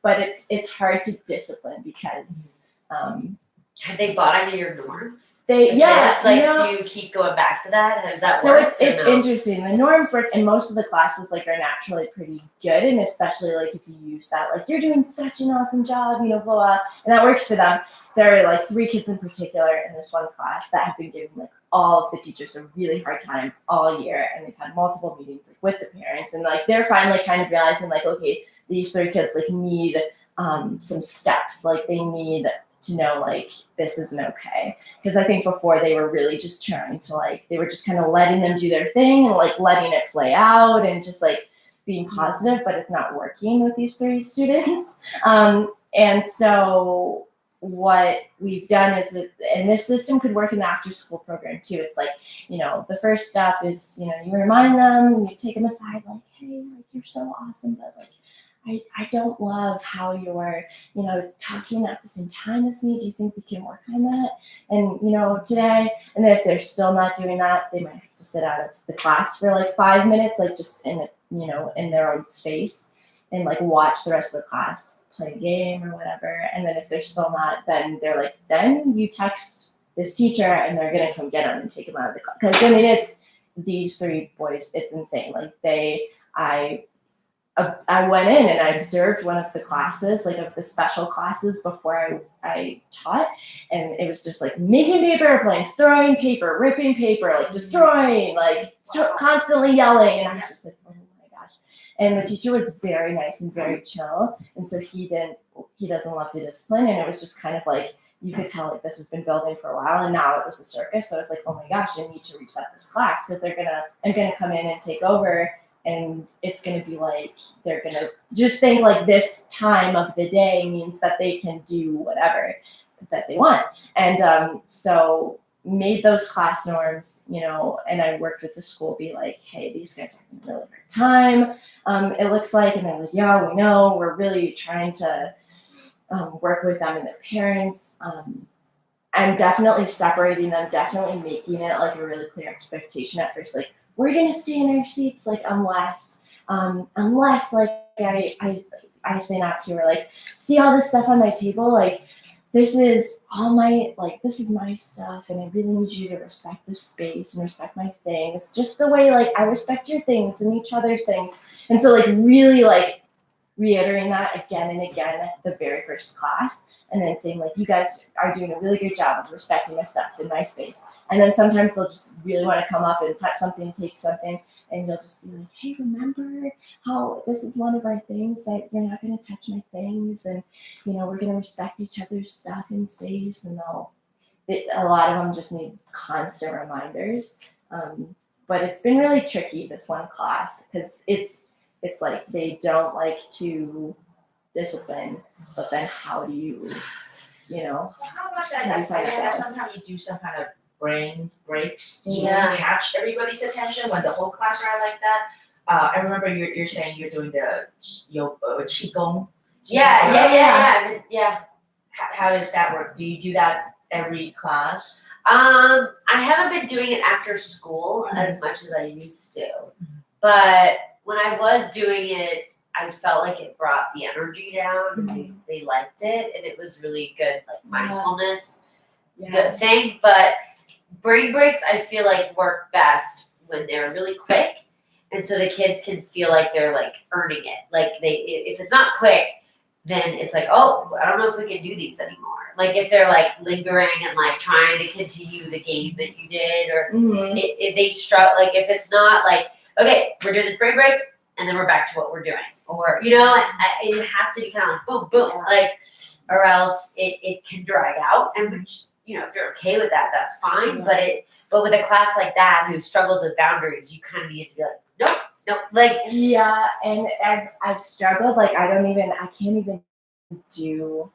But it's hard to discipline because Have they bought into your norms? they The yeah kids, like, no. do you keep going back to that? Has that So worked? it's or no? interesting. The norms work, and most of the classes like are naturally pretty good, and especially like if you use that, like you're doing such an awesome job, you know, blah, blah, and that works for them. There are like 3 kids in particular in this one class that have been giving like all of the teachers a really hard time all year, and they've had multiple meetings like with the parents, and like they're finally kind of realizing like, okay, these 3 kids like need some steps, like they need to know like this isn't okay, because I think before they were really just trying to like, they were just kind of letting them do their thing and like letting it play out and just like being positive, but it's not working with these 3 students. And so what we've done is that, and this system could work in the after school program too. It's like, you know, the first step is, you know, you remind them, you take them aside like, hey, like you're so awesome, but like I don't love how you're, talking at the same time as me. Do you think we can work on that? And, today, and then if they're still not doing that, they might have to sit out of the class for like 5 minutes, like just in their own space and like watch the rest of the class play a game or whatever. And then if they're still not, then they're like, then you text this teacher and they're going to come get them and take them out of the class. Because, it's these 3 boys, it's insane. Like I went in and I observed one of the classes, like of the special classes before I taught, and it was just like making paper airplanes, throwing paper, ripping paper, like destroying, like constantly yelling, and I was just like, oh my gosh. And the teacher was very nice and very chill, and so he doesn't love to discipline, and it was just kind of like, you could tell like this has been building for a while, and now it was a circus. So I was like, oh my gosh, I need to reset this class because I'm gonna come in and take over. And it's going to be like, they're going to just think like this time of the day means that they can do whatever that they want. And so made those class norms, and I worked with the school, be like, hey, these guys are having a really hard time, it looks like. And they're like, yeah, we know. We're really trying to work with them and their parents. I'm definitely separating them, definitely making it like a really clear expectation at first, like, we're gonna stay in our seats, like unless like I say not to, or like, see all this stuff on my table, like this is my stuff, and I really need you to respect this space and respect my things, just the way like I respect your things and each other's things. And so like really like reiterating that again and again at the very first class, and then saying like, you guys are doing a really good job of respecting my stuff in my space. And then sometimes they'll just really want to come up and touch something, take something, and you'll just be like, hey, remember how this is one of our things, that you're not going to touch my things, and we're going to respect each other's stuff in space. And a lot of them just need constant reminders. But it's been really tricky, this one class, because it's like they don't like to discipline, but then how do you, So how about that? How do you I find guess balance? sometimes you do some kind of brain breaks to Yeah. catch everybody's attention when the whole class are like that. I remember you're saying you're doing the qigong. Yeah. How does that work? Do you do that every class? I haven't been doing it after school as much as I used to, but when I was doing it, I felt like it brought the energy down. They liked it, and it was really good, like mindfulness, good thing. But brain breaks, I feel like work best when they're really quick, and so the kids can feel like they're like earning it. Like if it's not quick, then it's like, oh, I don't know if we can do these anymore. Like if they're like lingering and like trying to continue the game that you did, or they struggle. Like if it's not like, okay, we're doing this brain break, and then we're back to what we're doing, or it has to be kind of like boom, boom, like, or else it can drag out. And which, if you're okay with that, that's fine. But with a class like that who struggles with boundaries, you kind of need to be like, nope, like. Yeah, and I've struggled, like I can't even do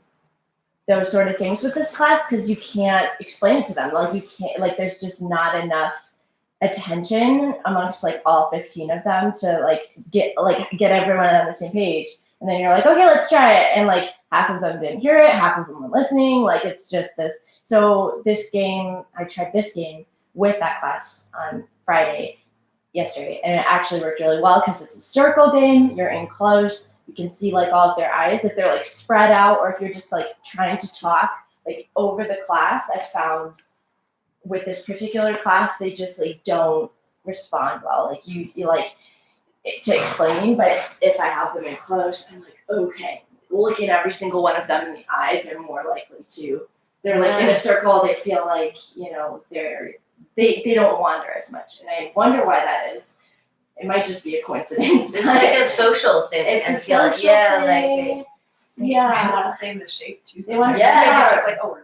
those sort of things with this class, because you can't explain it to them. Like you can't, like there's just not enough attention amongst like all 15 of them to like get everyone on the same page. And then you're like, okay, let's try it. And like half of them didn't hear it, half of them were listening. Like it's just this. So I tried this game with that class on yesterday, and it actually worked really well because it's a circle game. You're in close. You can see like all of their eyes if they're like spread out, or if you're just like trying to talk like over the class. I found with this particular class, they just like don't respond well. Like you like to explain, but if I have them in close, I'm like, okay, looking every single one of them in the eye, they're more likely to. They're like in a circle. They feel like they don't wander as much, and I wonder why that is. It might just be a coincidence. It's like a social thing. It's I a feel like, social thing. They Yeah. want to stay in the shape too. They want to sometimes. stay- It's just like, oh,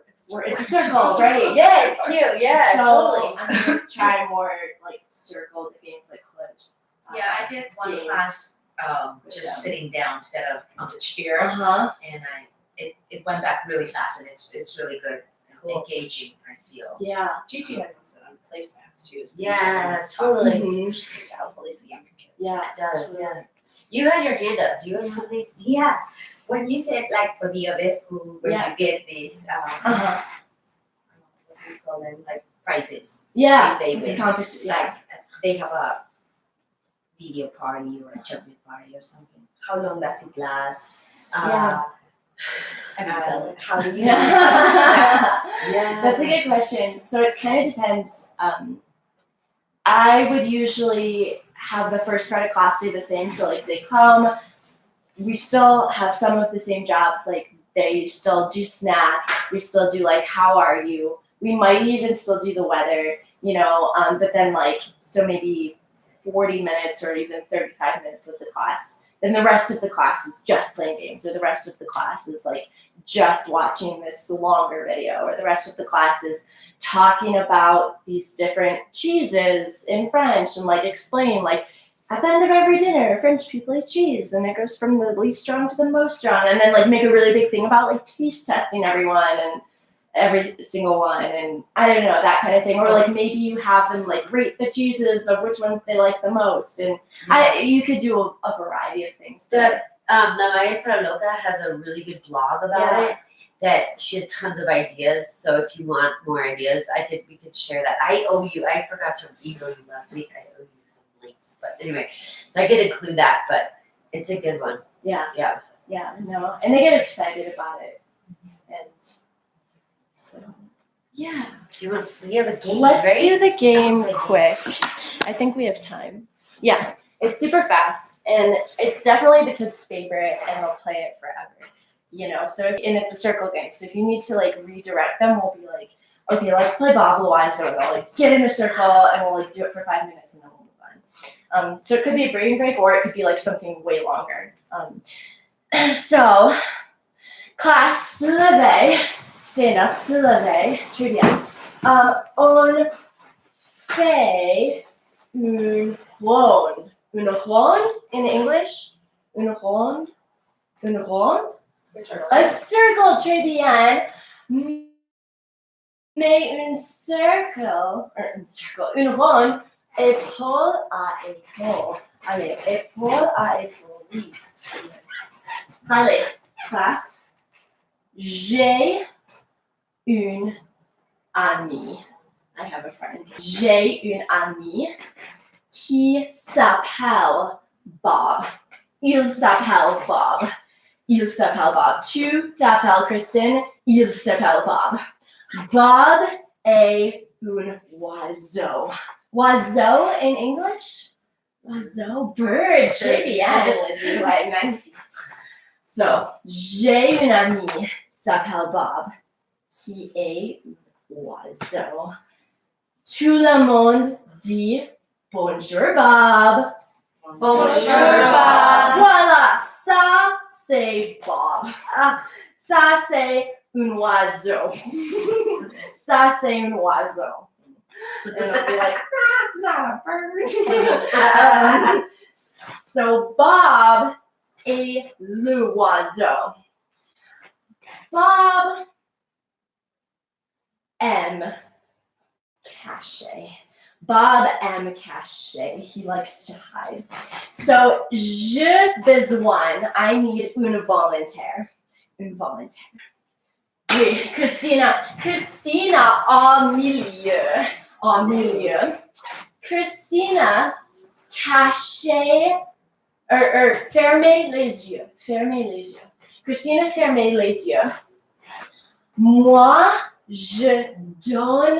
It's a circle, right? Yeah, it's cute. Yeah, So totally. I'm gonna try more like circle games, like close. Yeah, I did one games. class with just them. sitting down instead of on the chair, Uh-huh. and it went back really fast, and it's really good, engaging. I feel. Yeah. Gigi has them sit on placemats too. So Yeah, totally. Mhm. just to help at least the younger kids. Yeah. It does, yeah. You had your hand up. Do you have something? Yeah, when you said like for the other school where Yeah. you get this, Uh-huh. what do you call them, like prizes? Yeah. If they win. Competition. Yeah. Like they have a video party or a chocolate party or something. How long does it last? Yeah. How do you? Yeah. That's a good question. So it kind of depends. I would usually have the first part of class do the same. So like they come, we still have some of the same jobs. Like they still do snack. We still do like how are you? We might even still do the weather, but then like so maybe 40 minutes or even 35 minutes of the class. Then the rest of the class is just playing games, or the rest of the class is like just watching this longer video, or the rest of the class is talking about these different cheeses in French and like explain like at the end of every dinner, French people eat cheese and it goes from the least strong to the most strong, and then like make a really big thing about like taste testing everyone and every single one, and I don't know, that kind of thing. Or like maybe you have them like rate the cheeses of which ones they like the most, and you could do a variety of things. La Maestra Loca has a really good blog about it. That she has tons of ideas. So if you want more ideas, we could share that. I forgot to email you last week. I owe you some links, but anyway, so I could include that. But it's a good one. Yeah, no, and they get excited about it, and so yeah. We have a game, Let's right? do the game Okay. quick. I think we have time. Yeah, it's super fast, and it's definitely the kids' favorite, and they'll play it forever. So and it's a circle game. So if you need to like redirect them, we'll be like, okay, let's play Bob Loiseau. And they'll like get in a circle, and we'll like do it for 5 minutes, and then we'll move on. So it could be a brain break, or it could be like something way longer. So class, se lever, stand up, se lever, très bien. On fait une ronde. Une ronde in English? Une ronde? Une ronde? A circle, très bien. Mais une ronde, épaule à épaule. Allez, épaule à épaule, oui. Allez, classe. J'ai une amie. I have a friend. J'ai une amie qui s'appelle Bob. Il s'appelle Bob. Il s'appelle Bob. Tu t'appelles Kristen. Il s'appelle Bob. Bob est un oiseau. Oiseau in English? Oiseau, bird. Très bien, Lizzie. Ouais, magnifique. So, j'ai une amie s'appelle Bob qui est un oiseau. Tout le monde dit bonjour Bob. Bonjour, Bob. Voilà, ça c'est Bob. Ça c'est un oiseau. Ça c'est un oiseau. And I'll be like, that's not a bird. So Bob est l'oiseau. Bob aime cacher. Bob aime cacher. He likes to hide. So, I need une volontaire. Une volontaire. Oui, Christina en milieu. En milieu. Christina, cachez, fermez les yeux. Fermez les yeux. Christina, fermez les yeux. Moi, je donne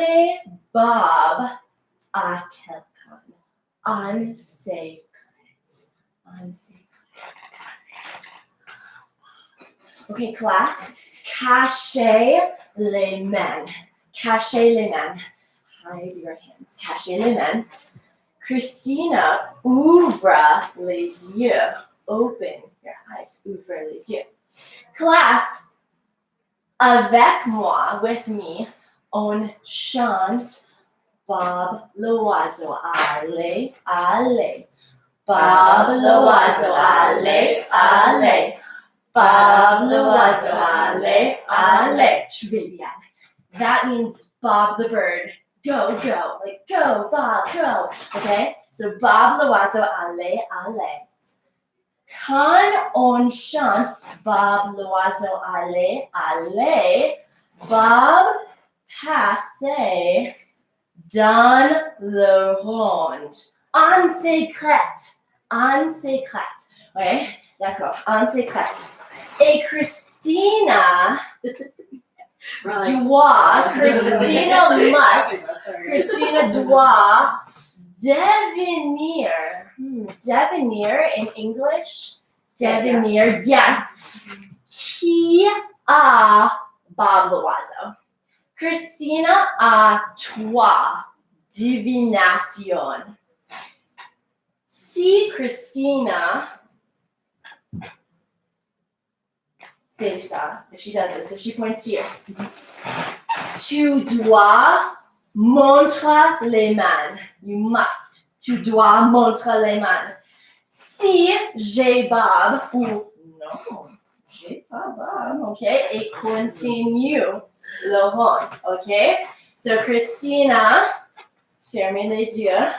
Bob à quelqu'un. En secret. En secret. Okay, class. Cachez les mains. Cachez les mains. Hide your hands. Cachez les mains. Christina, ouvre les yeux. Open your eyes. Ouvre les yeux. Class, avec moi, with me, on chante Bob l'oiseau. Allez, allez. Bob l'oiseau. Allez, allez. Bob l'oiseau. Allez, allez. Très bien. That means Bob the bird. Go, go. Like, go, Bob, go. Okay? So Bob l'oiseau. Allez, allez. Quand on chante Bob l'oiseau allait, allait, Bob passait dans le ronde. En secret. En secret. Ouais, d'accord. En secret. Et Christina doit, Christina doit devenir, devenir in English, devenir, yes, qui a Bob l'oiseau. Christina a toi, divination. Si Christina fait ça, if she does this, if she points to you, tu dois montrer les mains. You must. Tu dois montrer les mains. Si j'ai Bob, ou non, j'ai pas Bob, ok, et continue le rond, ok. So Christina, fermez les yeux.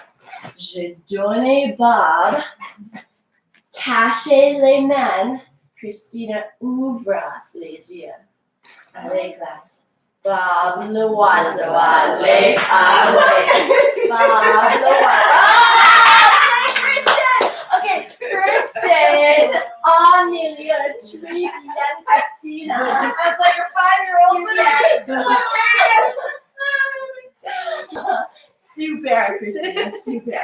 Je donne Bob. Cachez les mains. Christina ouvre les yeux. Allez, classe. Bob l'oiseau, allez, allez. Bob l'oiseau. Ah, Kristen! Okay, Kristen, en milieu, Trivian Christina. It's like a 5-year-old. Super, Christina, super.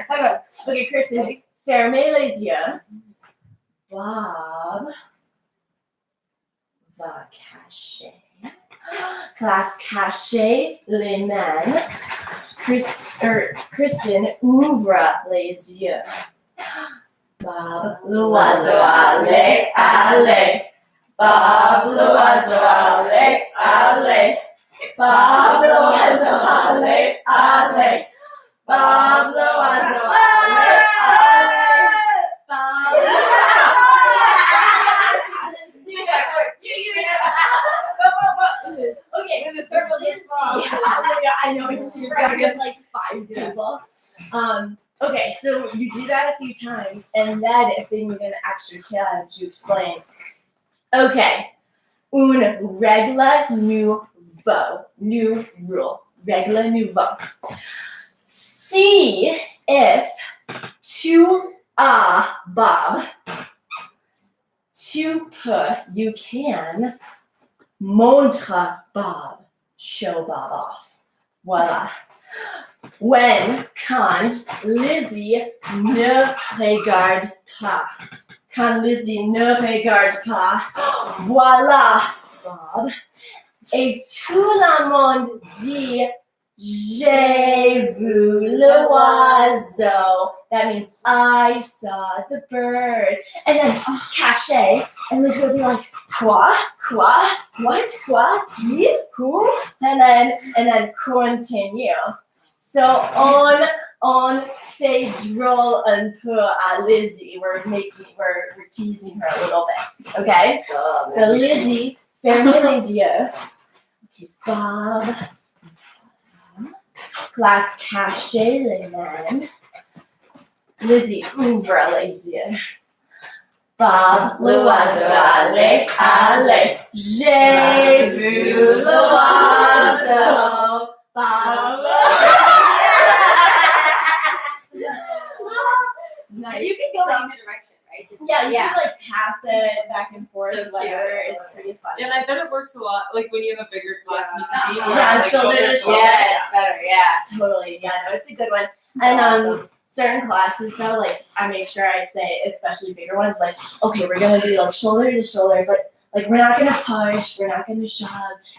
Okay, Kristen, fermez les yeux. Bob va cacher. Classe cacher les mains. Kristen ouvre les yeux. Bob l'oiseau, allez, allez. Bob l'oiseau, allez, allez. Bob l'oiseau, allez, allez. Bob l'oiseau, allez, allez. Bob Okay, And the circle is small. yeah, I know it's super hard with like 5 people. Okay, so you do that a few times, and then if they need an extra challenge, you explain. Okay, une règle nouveau, new rule, règle nouveau. See if tu as Bob, tu peux, you can montre Bob, show Bob off. Voila. When, quand Lizzie ne regarde pas. Quand Lizzie ne regarde pas. Voilà, Bob. Et tout le monde dit, j'ai vu l'oiseau. That means I saw the bird. And then caché. And Lizzie will be like, quoi? Quoi? What? Quoi? Qui? Who? And then continue. So on fait drôle un peu à Lizzie. We're teasing her a little bit. Okay? So Lizzie, fermez les yeux. Okay, Bob. Classe cachez les mains. Lizzie ouvre les yeux. Bob l'oiseau, allez, allez. J'ai vu l'oiseau. Bob Nice. You can go either direction, right? Yeah, you Yeah. can like pass it back and forth, So cute. whatever. It's pretty fun. And I bet it works a lot, like when you have a bigger class, you can be Yeah. more Yeah, like shoulder to shoulder. Yeah, it's better, yeah. Totally. Yeah, no, it's a good one. And certain classes though, like I make sure I say, especially bigger ones, like, okay, we're gonna be like shoulder to shoulder, but like we're not gonna push, we're not gonna shove,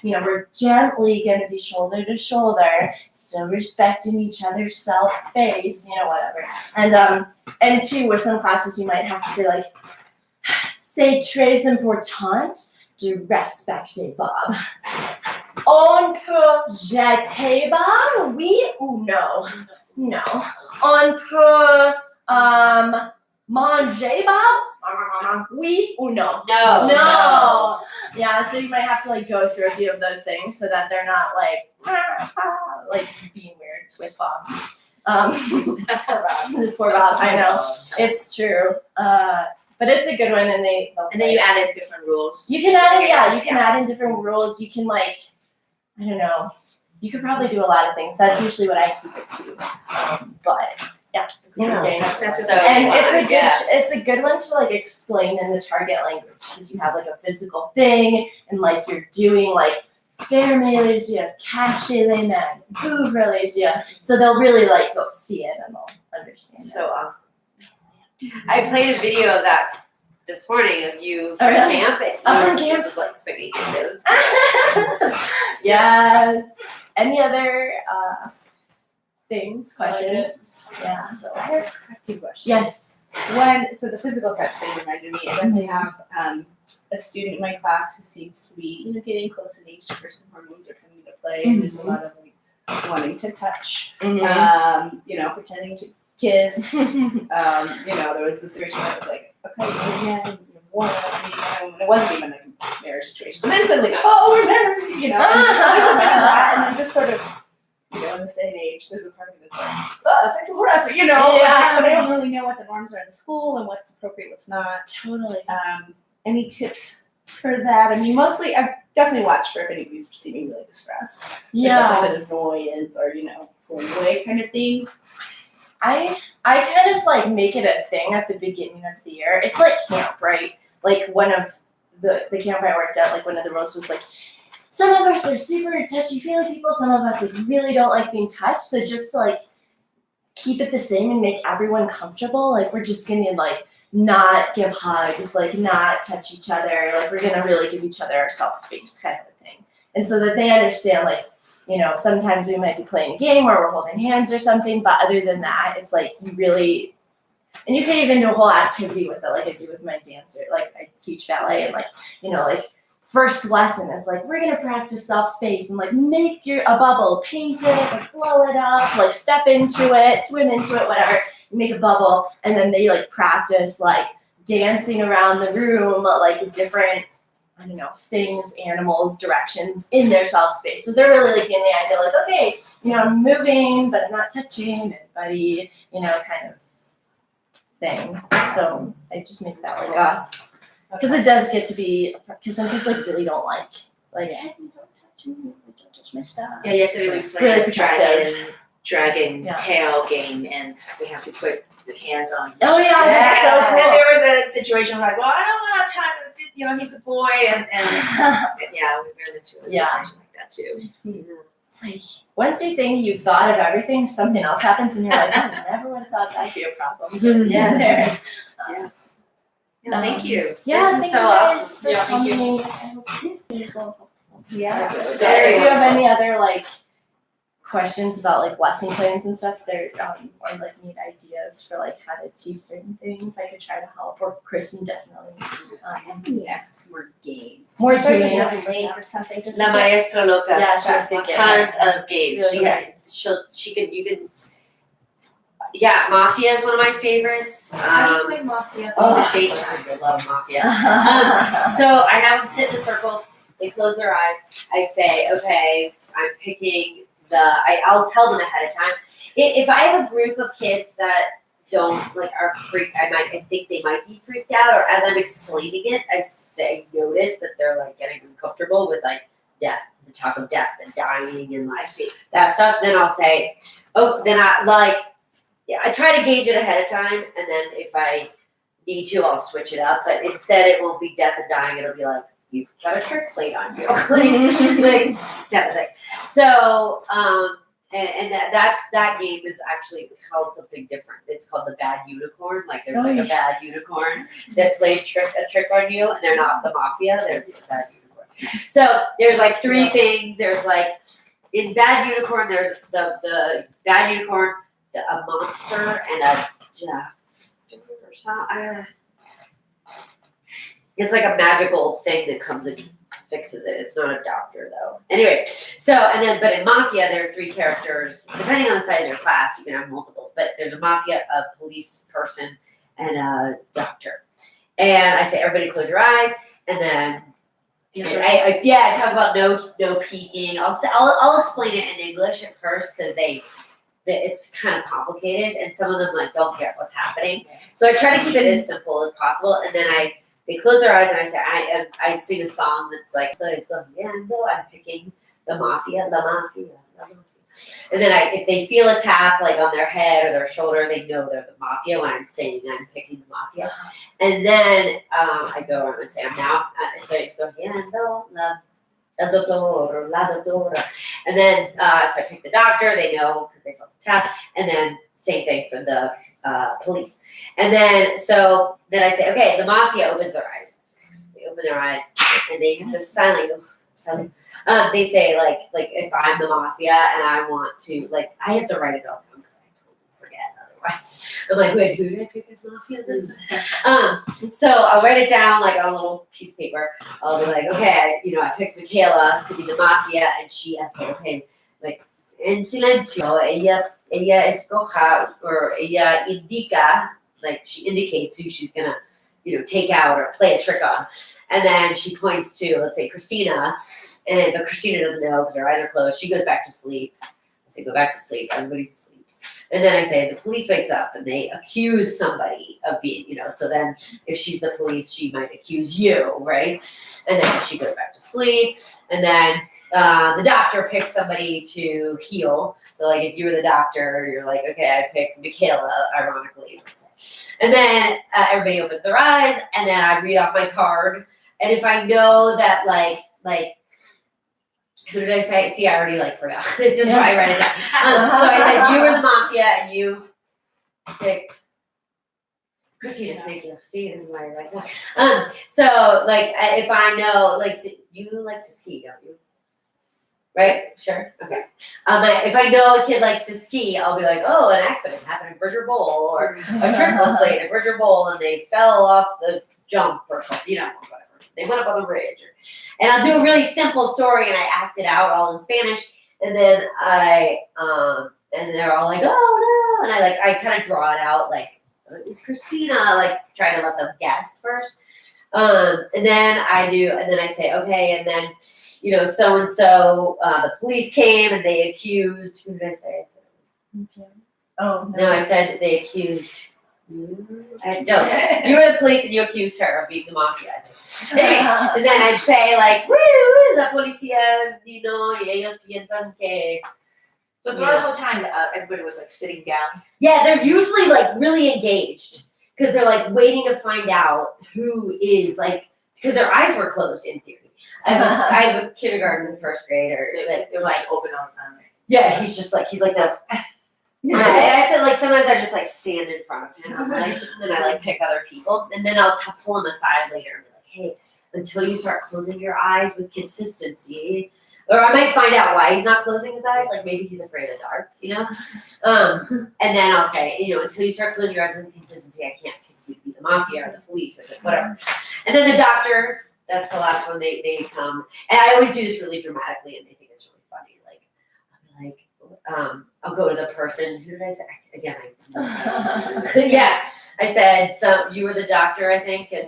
you know, we're gently gonna be shoulder to shoulder, still respecting each other's self space, you know, whatever. And two, with some classes you might have to say like, c'est très important de respecter Bob. On peut jeter Bob, oui ou no? No. On peut manger Bob? Oui ou no? No. No. Yeah, so you might have to like go through a few of those things so that they're not like being weird with Bob. Poor Bob, I know. It's true. but it's a good one, and And then you added different rules. you can add in, Yeah, you can add in different rules. You can like, I don't know, you could probably do a lot of things. That's usually what I keep it to. But yeah, it's a good Yeah, game. That's so And fun, it's a good yeah. it's a good one to like explain in the target language because you have like a physical thing and like you're doing like fermer les yeux, cacher les mains, ouvre les yeux. So they'll really like they'll see it and they'll understand. So awesome. I played a video of that this morning of you Oh, from really? camp, and Oh, from you camp? was like singing it. It was Yes. Any other things, questions? Yeah. So I have two questions. yes. One, so the physical touch thing reminded me. I definitely have a student in my class who seems to be, getting close in age to where some hormones are coming into play, and there's a lot of like wanting to touch, pretending to kiss. There was this situation that was like, okay, we're and it wasn't even like a marriage situation. But then suddenly, oh, we're married, and there's something like that, and I'm just sort of, in this day and age, there's a part of me that's like, sexual harassment, Yeah. but I don't really know what the norms are in the school and what's appropriate, what's not. Totally. Any tips for that? I mean, mostly, I've definitely watched for if anybody's receiving really distress. There's definitely been annoyance or, pulling away kind of things. I kind of like make it a thing at the beginning of the year. It's like camp, right? Like one of the camp I worked at, like one of the rules was like, some of us are super touchy-feely people, some of us like really don't like being touched. So just to like keep it the same and make everyone comfortable, like we're just gonna like not give hugs, like not touch each other, like we're gonna really give each other our self-space kind of a thing. And so that they understand like, sometimes we might be playing a game or we're holding hands or something, but other than that, it's like you really, and you can even do a whole activity with it, like I do with my dancer. Like I teach ballet and like, first lesson is like, we're gonna practice self-space and like make a bubble, paint it, like blow it up, like step into it, swim into it, whatever, make a bubble, and then they like practice like dancing around the room, like different, things, animals, directions in their self-space. So they're really like in the idea like, okay, I'm moving, but I'm not touching anybody, kind of thing. So I just make that like a, because it does get to be, because some kids like really don't like, hey, don't touch me, don't touch my stuff. Yeah, yesterday we It's played really a protective. dragon Yeah. tail game, and we have to put the hands on. Oh yeah, that's so And then cool. there was a situation like, well, I don't want to try to, he's a boy, and yeah, we ran into a Yeah. situation like that too. It's like once you think you've thought of everything, something else happens, and you're like, I never would have thought that'd be a problem. Yeah. There. Yeah, thank you. Yeah, This thank is so you guys awesome. for Yeah, thank you. coming. I hope it was helpful. Yeah. If you have any other like questions about like lesson plans and stuff, there or like need ideas for like how to do certain things, I could try to help. Or Kristen definitely. I definitely need access to more games. More If there's like games. a link or something, just La to get- Maestra Loca. Yeah, she has good Tons games. of games. Really She good had, you can. Yeah, Mafia is one of my favorites. How do you play Mafia? Oh, daytime, I love Mafia. So I have them sit in a circle. They close their eyes. I say, okay, I'm picking I'll tell them ahead of time. If I have a group of kids that don't are freaked, I think they might be freaked out. Or as I'm explaining it, I notice that they're like getting uncomfortable with like death, the talk of death and dying and like that stuff. Then I'll say, I try to gauge it ahead of time, and then if I need to, I'll switch it up. But instead, it won't be death and dying. It'll be like, you've got a trick played on you, like that of thing. So, and that game is actually called something different. It's called the Bad Unicorn. Like there's a bad unicorn that played a trick on you, and they're not the mafia. They're the bad unicorn. So there's like three things. There's like in Bad Unicorn, there's the bad unicorn, a monster, and a it's like a magical thing that comes and fixes it. It's not a doctor though. Anyway, but in Mafia there are three characters. Depending on the size of your class, you can have multiples. But there's a Mafia, a police person, and a doctor. And I say, everybody close your eyes, and then I talk about no peeking. I'll explain it in English at first because they it's kind of complicated, and some of them like don't get what's happening. So I try to keep it as simple as possible, and then they close their eyes and I say I sing a song that's like, so it's going, I'm picking the mafia, la mafia, la mafia. And then if they feel a tap like on their head or their shoulder, they know they're the mafia. When I'm saying I'm picking the mafia, and then I go around and say I'm now estoy escogiendo el doctor or la doctora, and then so I pick the doctor. They know because they felt the tap, and then same thing for the police. And then then I say, okay, the mafia opens their eyes. They open their eyes, and they have to silently. They say like if I'm the mafia and I want to I have to write it all down because I totally forget otherwise. I'm like, wait, who did I pick as mafia this time? So I'll write it down like on a little piece of paper. I'll be like, okay, I picked Michaela to be the mafia, and she said, okay, like en silencio, ella escoja or ella indica, like she indicates who she's gonna take out or play a trick on. And then she points to, let's say, Christina, but Christina doesn't know because her eyes are closed. She goes back to sleep. I say, go back to sleep. Everybody sleeps. And then I say, the police wakes up and they accuse somebody of being, so then if she's the police, she might accuse you, right? And then she goes back to sleep. And then the doctor picks somebody to heal. So like if you were the doctor, you're like, okay, I picked Michaela, ironically. And then everybody opens their eyes, and then I read off my card. And if I know that like who did I say? See, I already forgot. Just why I write it down. So I said, you were the mafia and you picked Christina. Thank you. See, this is why I write that. So if I know, you like to ski, don't you? Right? Sure. Okay. If I know a kid likes to ski, I'll be like, oh, an accident happened at Bridger Bowl, or a trick was played at Bridger Bowl and they fell off the jump or something, whatever. They went up on the bridge. And I'll do a really simple story and I act it out all in Spanish. And then and they're all like, oh no. And I kind of draw it out it was Christina, try to let them guess first. And then I say, okay, and then, so-and-so, the police came and they accused, who did I say? Oh, No, I said they accused you. You were the police and you accused her of being the mafia, I think. Anyway, and then I'd say woo, la policía vino y ellos piensan que. So throughout the whole time, everybody was sitting down. Yeah, they're usually really engaged because they're waiting to find out who is because their eyes were closed in theory. I have a kindergarten and first grader that's open all the time. yeah, he's just he's like that. I have to sometimes I just stand in front of him, and then I pick other people, and then I'll pull him aside later and be like, hey, until you start closing your eyes with consistency, or I might find out why he's not closing his eyes, maybe he's afraid of dark, and then I'll say, until you start closing your eyes with consistency, I can't pick you to be the mafia or the police or whatever. And then the doctor, that's the last one, they come, and I always do this really dramatically, and they think it's really funny, I'll go to the person. Who did I say? Again, yeah. I said, so you were the doctor, I think, and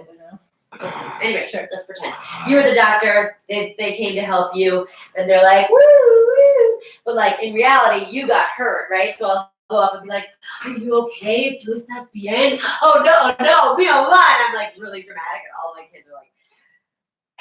anyway, sure, let's pretend. You were the doctor, they came to help you, and they're like, woo, woo. But in reality, you got hurt, right? So I'll go up and be like, are you okay? ¿Tú estás bien? Oh, no, mi amor. And I'm really dramatic, and all my kids are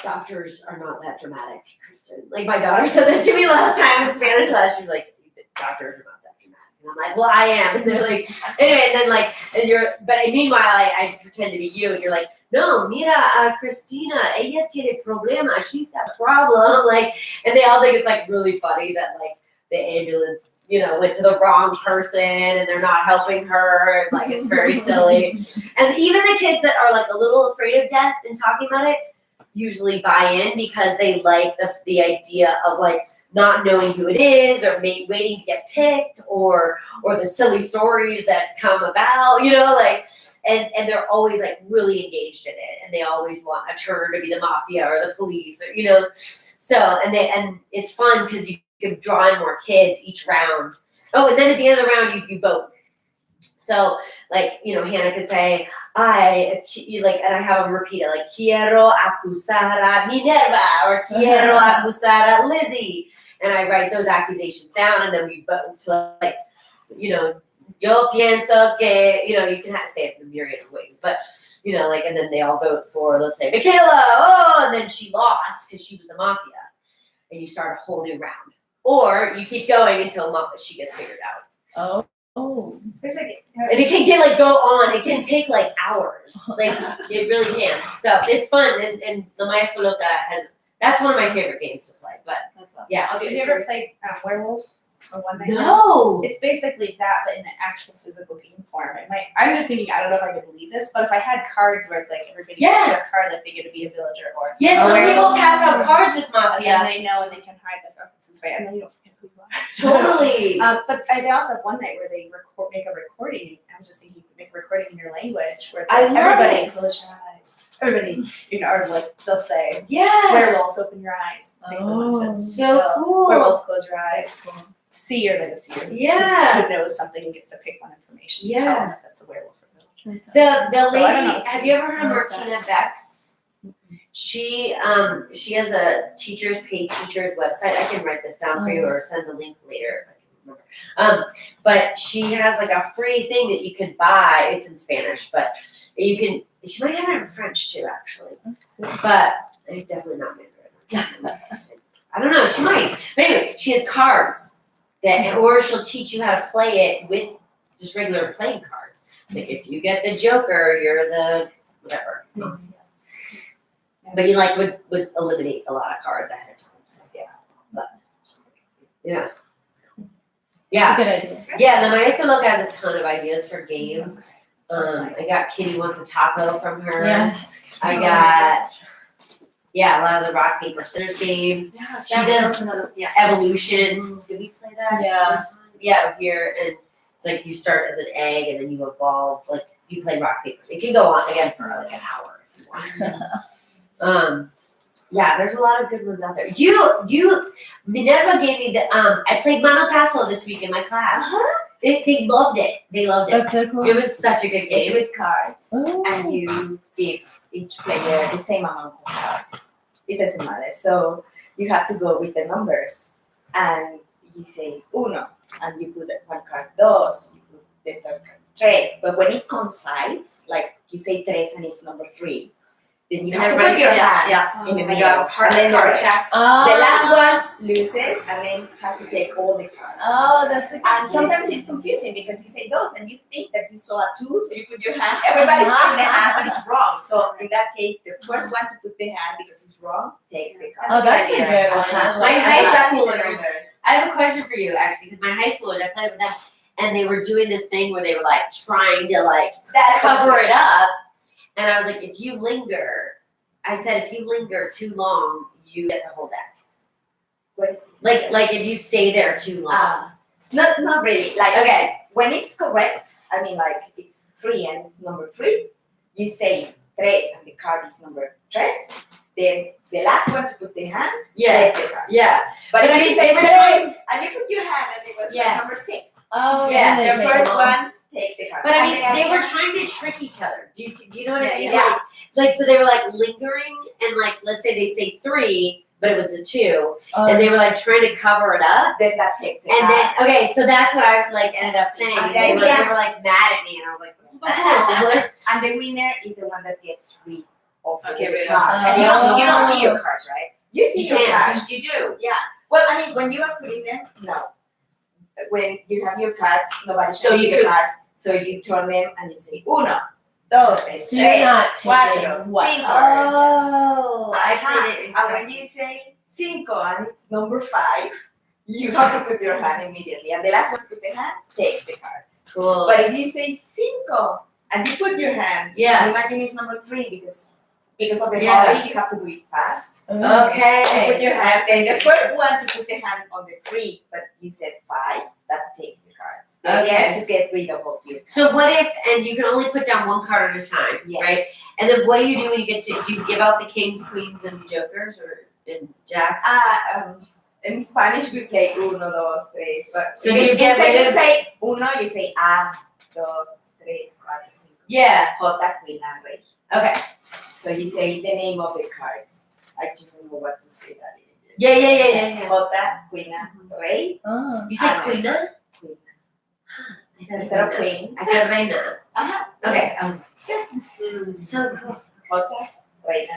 doctors are not that dramatic, Kristen. My daughter said that to me last time in Spanish class. She was like, doctors are not that dramatic. And I'm like, well, I am. And they're like, anyway, and then but meanwhile, I pretend to be you, and you're like, no, mira, Christina, ella tiene problema. She's got a problem. And they all think it's really funny that the ambulance, went to the wrong person and they're not helping her. And it's very silly. And even the kids that are a little afraid of death and talking about it usually buy in because they like the idea of not knowing who it is, or waiting to get picked, or the silly stories that come about, and they're always really engaged in it, and they always want a turn to be the mafia or the police, or so and it's fun because you can draw in more kids each round. Oh, and then at the end of the round you vote. So Hannah could say, and I have them repeat it, quiero acusar a Minerva, or quiero acusar a Lizzie. And I write those accusations down, and then we vote to yo pienso que, you can have to say it in a myriad of ways, but, like, and then they all vote for, let's say, Michaela, and then she lost because she was the mafia, and you start a whole new round. Or you keep going until she gets figured out. Oh. There's like And it can get, go on, it can take, hours. It really can. So, it's fun, and the Maestro Loca that's one of my favorite games to play, but, That's awesome. yeah. Have you ever played Werewolf or One Night? No! It's basically that, but in an actual physical game form. I'm just thinking, I don't know if I can believe this, but if I had cards where it's like everybody gets their card, like they get to be a villager or Yes, a some people werewolf. pass out cards with And then Mafia. they know and they can hide the this is right, and then you don't forget who you are. Totally. But they also have one night where they make a recording. I was just thinking you could make a recording in your language where it's I like, love everybody close your eyes. Everybody, or like they'll say, Yeah. werewolves open your eyes. Make someone to So feel. cool. Werewolves close your eyes. Seer, they're the seer. Yeah. Who knows something and gets to pick one information. Yeah. Tell them if that's a werewolf or village. The I don't lady, know. have you ever heard of I like that. Martina Bex? She has a pay teachers website. I can write this down for you or send the link later if I can remember. But she has a free thing that you can buy. It's in Spanish, but she might have it in French too, actually. But it's definitely not Mandarin. I don't know, she might. But anyway, she has cards or she'll teach you how to play it with just regular playing cards. Like if you get the Joker, you're the whatever. But you would eliminate a lot of cards ahead of time. So yeah. Yeah. Good idea. Yeah, the Maestro Loca has a ton of ideas for games. I got Kitty Wants a Taco from her. Yeah. I got a lot of the rock, paper, scissors games. yeah, She does Evolution. Did we play that? Yeah. one time? Yeah, here, and it's like you start as an egg and then you evolve. Like you play rock, paper. It can go on again for an hour if you want. Yeah, there's a lot of good ones out there. Minerva gave me the I played Manotazo this week in my class. They loved it. They loved it. That's so cool. It was such a good it's game. with cards, Oh. and you give each player the same amount of cards. It doesn't matter. So you have to go with the numbers, and you say uno, and you put one card dos, you put the third card tres. But when it coincides, like you say tres and it's number 3, then you have to put your hand in the middle, and then the attack. The last one loses, and then has to take all the cards. Oh, that's a And sometimes it's confusing because you say those and you think that you saw a 2, so you put your hand. Everybody's putting the hand, but it's wrong. So in that case, the first one to put the hand because it's wrong takes the card. Oh, that's a good one. My And high the practice the schoolers- numbers. I have a question for you actually, because my high schoolers, I played with them, and they were doing this thing where they were trying to That's cover it up, and I was like, if you linger too long, you get the whole deck. What is it? Like if you stay there too long. Not really. Like Okay. when it's correct, I mean it's 3 and it's number 3, you say tres and the card is number tres. Then the last one to put the hand Yeah. takes the card. Yeah. But But I if mean, you say they were tres trying- and you put your hand and it was Yeah. number 6, Oh, Yeah, yeah. the first one takes the card. But I And mean, they were again- trying to trick each other. Do you know what I mean? Yeah. So they were lingering, and let's say they say 3, but it was a 2, Oh, and they were trying to cover it up. then that takes the And card. then okay, so that's what I ended up saying. And And they then, were mad at me, and I was like, "This is the rules." And the winner is the one that gets rid of Okay, the rid of- card. And you don't see your cards, right? You see You your can. cards. You do. Well, I mean, when you are putting them, no. When you have your cards, nobody So can you see the could- cards. So you turn them and you say uno, dos, So you're tres, not cuatro, picking what cinco. Oh, I Ajá. played it in And when you say cinco and it's number 5, you have to put your hand immediately. And the last one to put the hand takes the cards. Cool. But if you say cinco and you put your hand, Yeah. imagine it's number 3 because of the Yeah. hurry, you have to do it fast. Okay. Put your hand, then the first one to put the hand on the 3, but you said 5, that takes the cards. The idea Okay. is to get rid of all your So what if, and you can only put down one card at a time, Yes. right? And then what do you do when you get to, do you give out the kings, queens, and jokers, or in jacks? In Spanish we play uno, dos, tres, but So you get instead rid you of- say uno, you say as, dos, tres, cuatro, cinco. Yeah. Jota, quina, rey. Okay. So you say the name of the cards. I just don't know what to say that in English. Yeah. Jota, quina, rey. Oh. You say Ah, queena? Quina. I said Instead of reina. queen. I said reina. Uh-huh. Okay, I was so cool. Okay. Wait.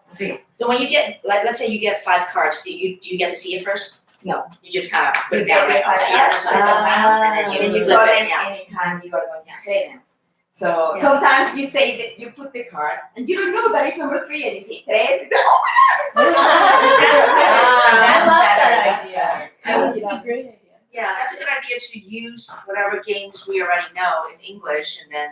Sweet. So when you get, like, let's say you get 5 cards, do you get to see it first? No. You just kind of put You it down, get right? your Okay, 5 yeah, that's what I thought. And then And you you flip draw it, them yeah. anytime you are going to say them. So Yeah. sometimes you say that you put the card and you don't know that it's number 3 and you say tres. It's like, oh my god! That's good. That's love better. that That's idea. better. It's a great idea. Yeah, that's a good idea to use whatever games we already know in English and then,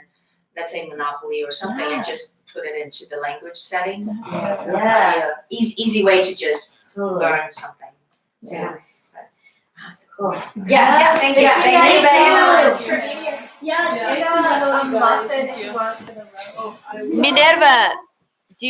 let's say Monopoly or something, and just put it into the language settings. Yeah. Easy way to just Totally. learn something. Yes. Cool. Yeah, thank you. Thank Thank you you very so much. Yeah, Yeah, taste yeah, a you guys, muffin thank if you. you want for the road. Minerva, did